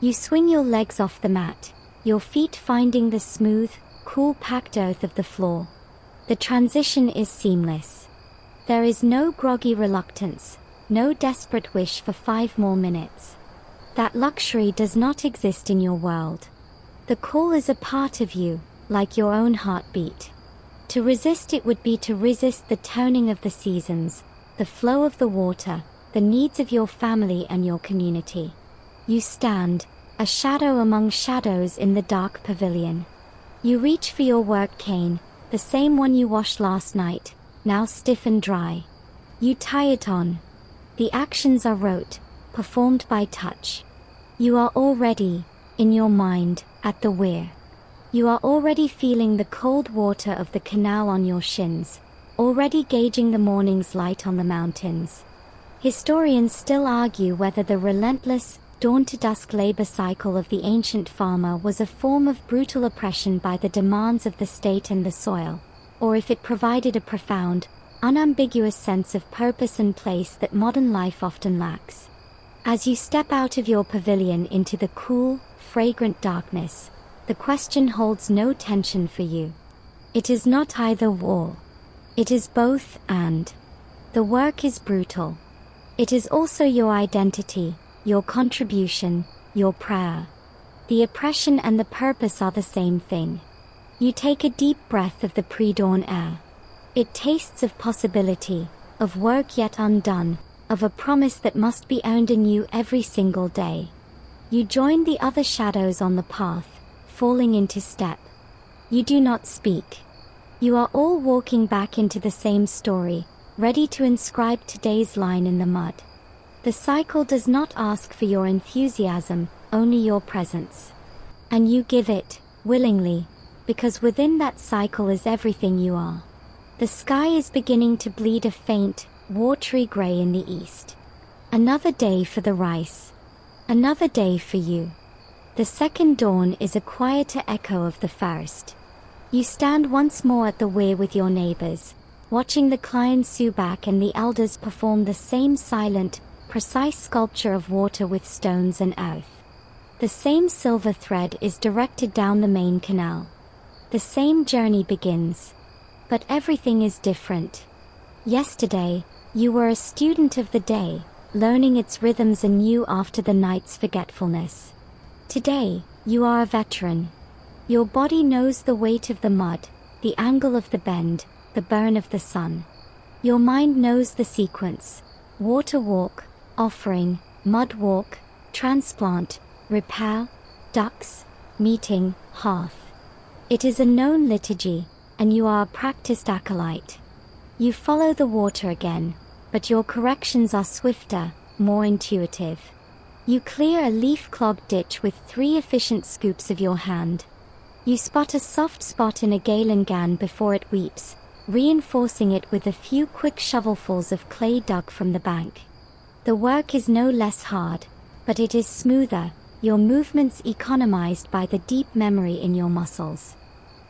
You swing your legs off the mat, your feet finding the smooth, cool packed earth of the floor. The transition is seamless. There is no groggy reluctance, no desperate wish for 5 more minutes. That luxury does not exist in your world. The call is a part of you, like your own heartbeat. To resist it would be to resist the toning of the seasons, the flow of the water, the needs of your family and your community. You stand, a shadow among shadows in the dark pavilion. You reach for your work cane, the same one you washed last night, now stiff and dry. You tie it on. The actions are rote, performed by touch. You are already, in your mind, at the weir. You are already feeling the cold water of the canal on your shins, already gauging the morning's light on the mountains. Historians still argue whether the relentless, dawn-to-dusk labor cycle of the ancient farmer was a form of brutal oppression by the demands of the state and the soil, or if it provided a profound, unambiguous sense of purpose and place that modern life often lacks. As you step out of your pavilion into the cool, fragrant darkness, the question holds no tension for you. It is not either/or. It is both and. The work is brutal. It is also your identity, your contribution, your prayer. The oppression and the purpose are the same thing. You take a deep breath of the pre-dawn air. It tastes of possibility, of work yet undone, of a promise that must be earned anew every single day. You join the other shadows on the path, falling into step. You do not speak. You are all walking back into the same story, ready to inscribe today's line in the mud. The cycle does not ask for your enthusiasm, only your presence. And you give it, willingly, because within that cycle is everything you are. The sky is beginning to bleed a faint, watery gray in the east. Another day for the rice. Another day for you. The second dawn is a quieter echo of the first. You stand once more at the weir with your neighbors, watching the Client Subak and the elders perform the same silent, precise sculpture of water with stones and earth. The same silver thread is directed down the main canal. The same journey begins. But everything is different. Yesterday, you were a student of the day, learning its rhythms anew after the night's forgetfulness. Today, you are a veteran. Your body knows the weight of the mud, the angle of the bend, the burn of the sun. Your mind knows the sequence: water walk, offering, mud walk, transplant, repair, ducks, meeting, hearth. It is a known liturgy, and you are a practiced acolyte. You follow the water again, but your corrections are swifter, more intuitive. You clear a leaf-clogged ditch with 3 efficient scoops of your hand. You spot a soft spot in a galangan before it weeps, reinforcing it with a few quick shovelfuls of clay dug from the bank. The work is no less hard, but it is smoother, your movements economized by the deep memory in your muscles.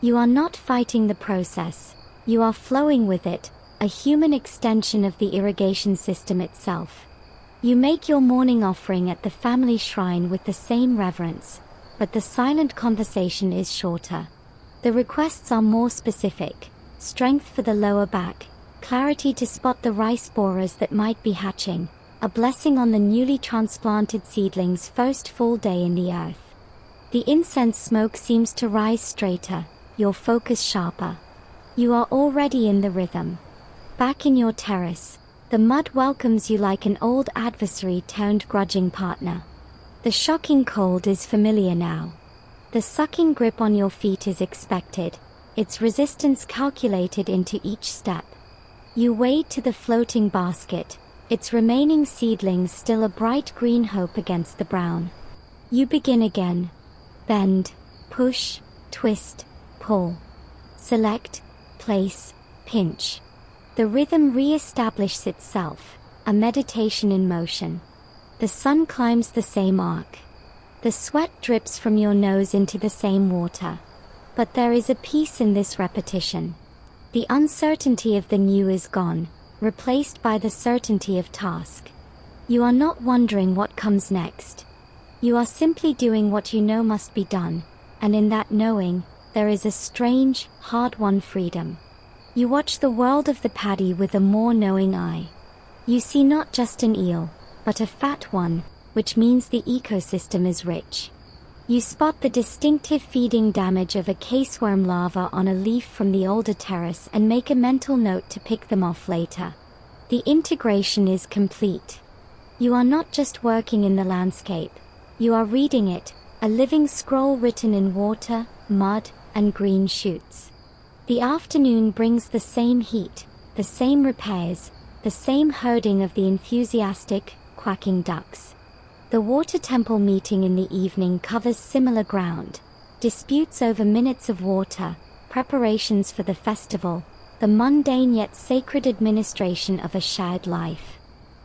You are not fighting the process, you are flowing with it, a human extension of the irrigation system itself. You make your morning offering at the family shrine with the same reverence, but the silent conversation is shorter. The requests are more specific: strength for the lower back, clarity to spot the rice borers that might be hatching, a blessing on the newly transplanted seedling's first full day in the earth. The incense smoke seems to rise straighter, your focus sharper. You are already in the rhythm. Back in your terrace, the mud welcomes you like an old adversary turned grudging partner. The shocking cold is familiar now. The sucking grip on your feet is expected, its resistance calculated into each step. You wade to the floating basket, its remaining seedlings still a bright green hope against the brown. You begin again. Bend, push, twist, pull. Select, place, pinch. The rhythm re-establishes itself, a meditation in motion. The sun climbs the same arc. The sweat drips from your nose into the same water. But there is a peace in this repetition. The uncertainty of the new is gone, replaced by the certainty of task. You are not wondering what comes next. You are simply doing what you know must be done, and in that knowing, there is a strange, hard-won freedom. You watch the world of the paddy with a more knowing eye. You see not just an eel, but a fat one, which means the ecosystem is rich. You spot the distinctive feeding damage of a caseworm larva on a leaf from the older terrace and make a mental note to pick them off later. The integration is complete. You are not just working in the landscape. You are reading it, a living scroll written in water, mud, and green shoots. The afternoon brings the same heat, the same repairs, the same herding of the enthusiastic, quacking ducks. The water temple meeting in the evening covers similar ground: disputes over minutes of water, preparations for the festival, the mundane yet sacred administration of a shared life.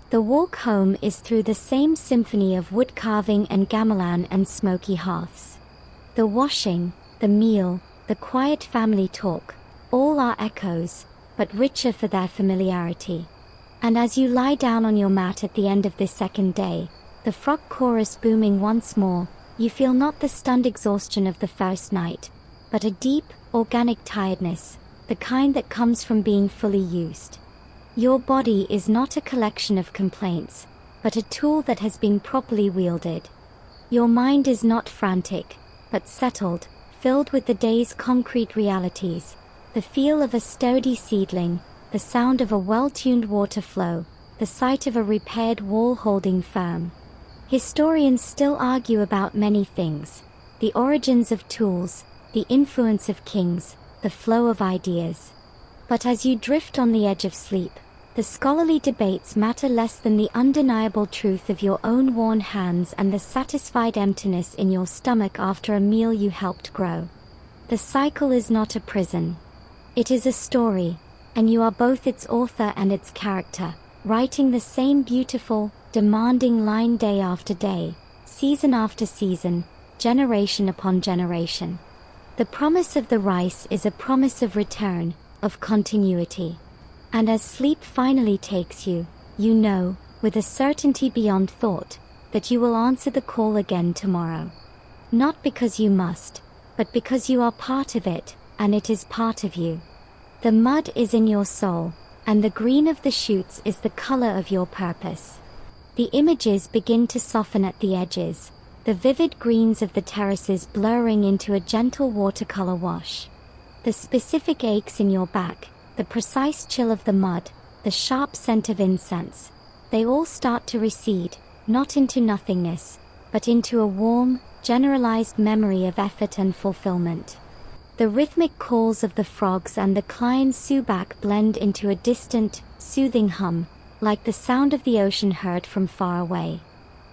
The walk home is through the same symphony of wood carving and gamelan and smoky hearths. The washing, the meal, the quiet family talk, all are echoes, but richer for their familiarity. And as you lie down on your mat at the end of this second day, the frog chorus booming once more, you feel not the stunned exhaustion of the first night, but a deep, organic tiredness, the kind that comes from being fully used. Your body is not a collection of complaints, but a tool that has been properly wielded. Your mind is not frantic, but settled, filled with the day's concrete realities, the feel of a sturdy seedling, the sound of a well-tuned water flow, the sight of a repaired wall holding firm. Historians still argue about many things: the origins of tools, the influence of kings, the flow of ideas. But as you drift on the edge of sleep, The scholarly debates matter less than the undeniable truth of your own worn hands and the satisfied emptiness in your stomach after a meal you helped grow. The cycle is not a prison. It is a story, and you are both its author and its character, writing the same beautiful, demanding line day after day, season after season, generation upon generation. The promise of the rice is a promise of return, of continuity. And as sleep finally takes you, you know, with a certainty beyond thought, that you will answer the call again tomorrow. Not because you must, but because you are part of it, and it is part of you. The mud is in your soul, and the green of the shoots is the color of your purpose. The images begin to soften at the edges, the vivid greens of the terraces blurring into a gentle watercolor wash. The specific aches in your back, the precise chill of the mud, the sharp scent of incense, they all start to recede, not into nothingness, but into a warm, generalized memory of effort and fulfillment. The rhythmic calls of the frogs and the Klein Subak blend into a distant, soothing hum, like the sound of the ocean heard from far away.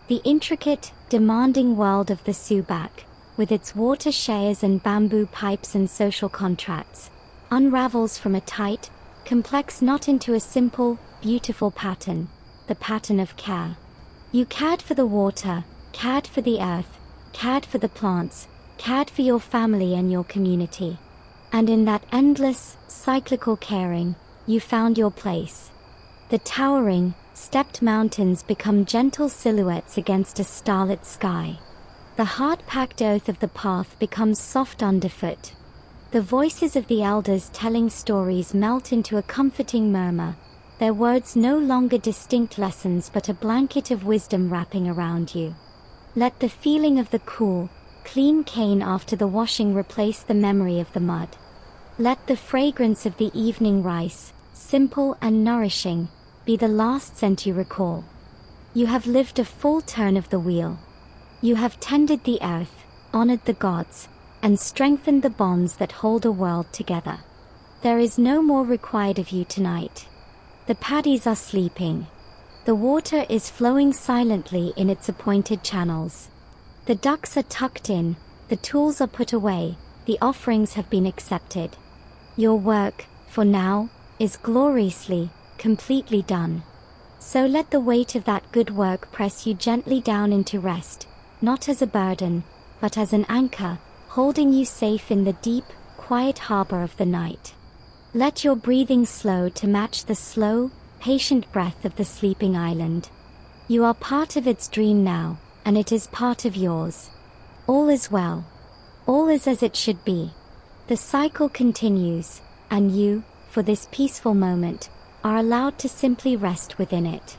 The intricate, demanding world of the Subak, with its water shares and bamboo pipes and social contracts, unravels from a tight, complex knot into a simple, beautiful pattern, the pattern of care. You cared for the water, cared for the earth, cared for the plants, cared for your family and your community. And in that endless, cyclical caring, you found your place. The towering, stepped mountains become gentle silhouettes against a starlit sky. The hard-packed earth of the path becomes soft underfoot. The voices of the elders telling stories melt into a comforting murmur, their words no longer distinct lessons but a blanket of wisdom wrapping around you. Let the feeling of the cool, clean cane after the washing replace the memory of the mud. Let the fragrance of the evening rice, simple and nourishing, be the last scent you recall. You have lived a full turn of the wheel. You have tended the earth, honored the gods, and strengthened the bonds that hold a world together. There is no more required of you tonight. The paddies are sleeping. The water is flowing silently in its appointed channels. The ducks are tucked in, the tools are put away, the offerings have been accepted. Your work, for now, is gloriously, completely done. So let the weight of that good work press you gently down into rest, not as a burden, but as an anchor, holding you safe in the deep, quiet harbor of the night. Let your breathing slow to match the slow, patient breath of the sleeping island. You are part of its dream now, and it is part of yours. All is well. All is as it should be. The cycle continues, and you, for this peaceful moment, are allowed to simply rest within it.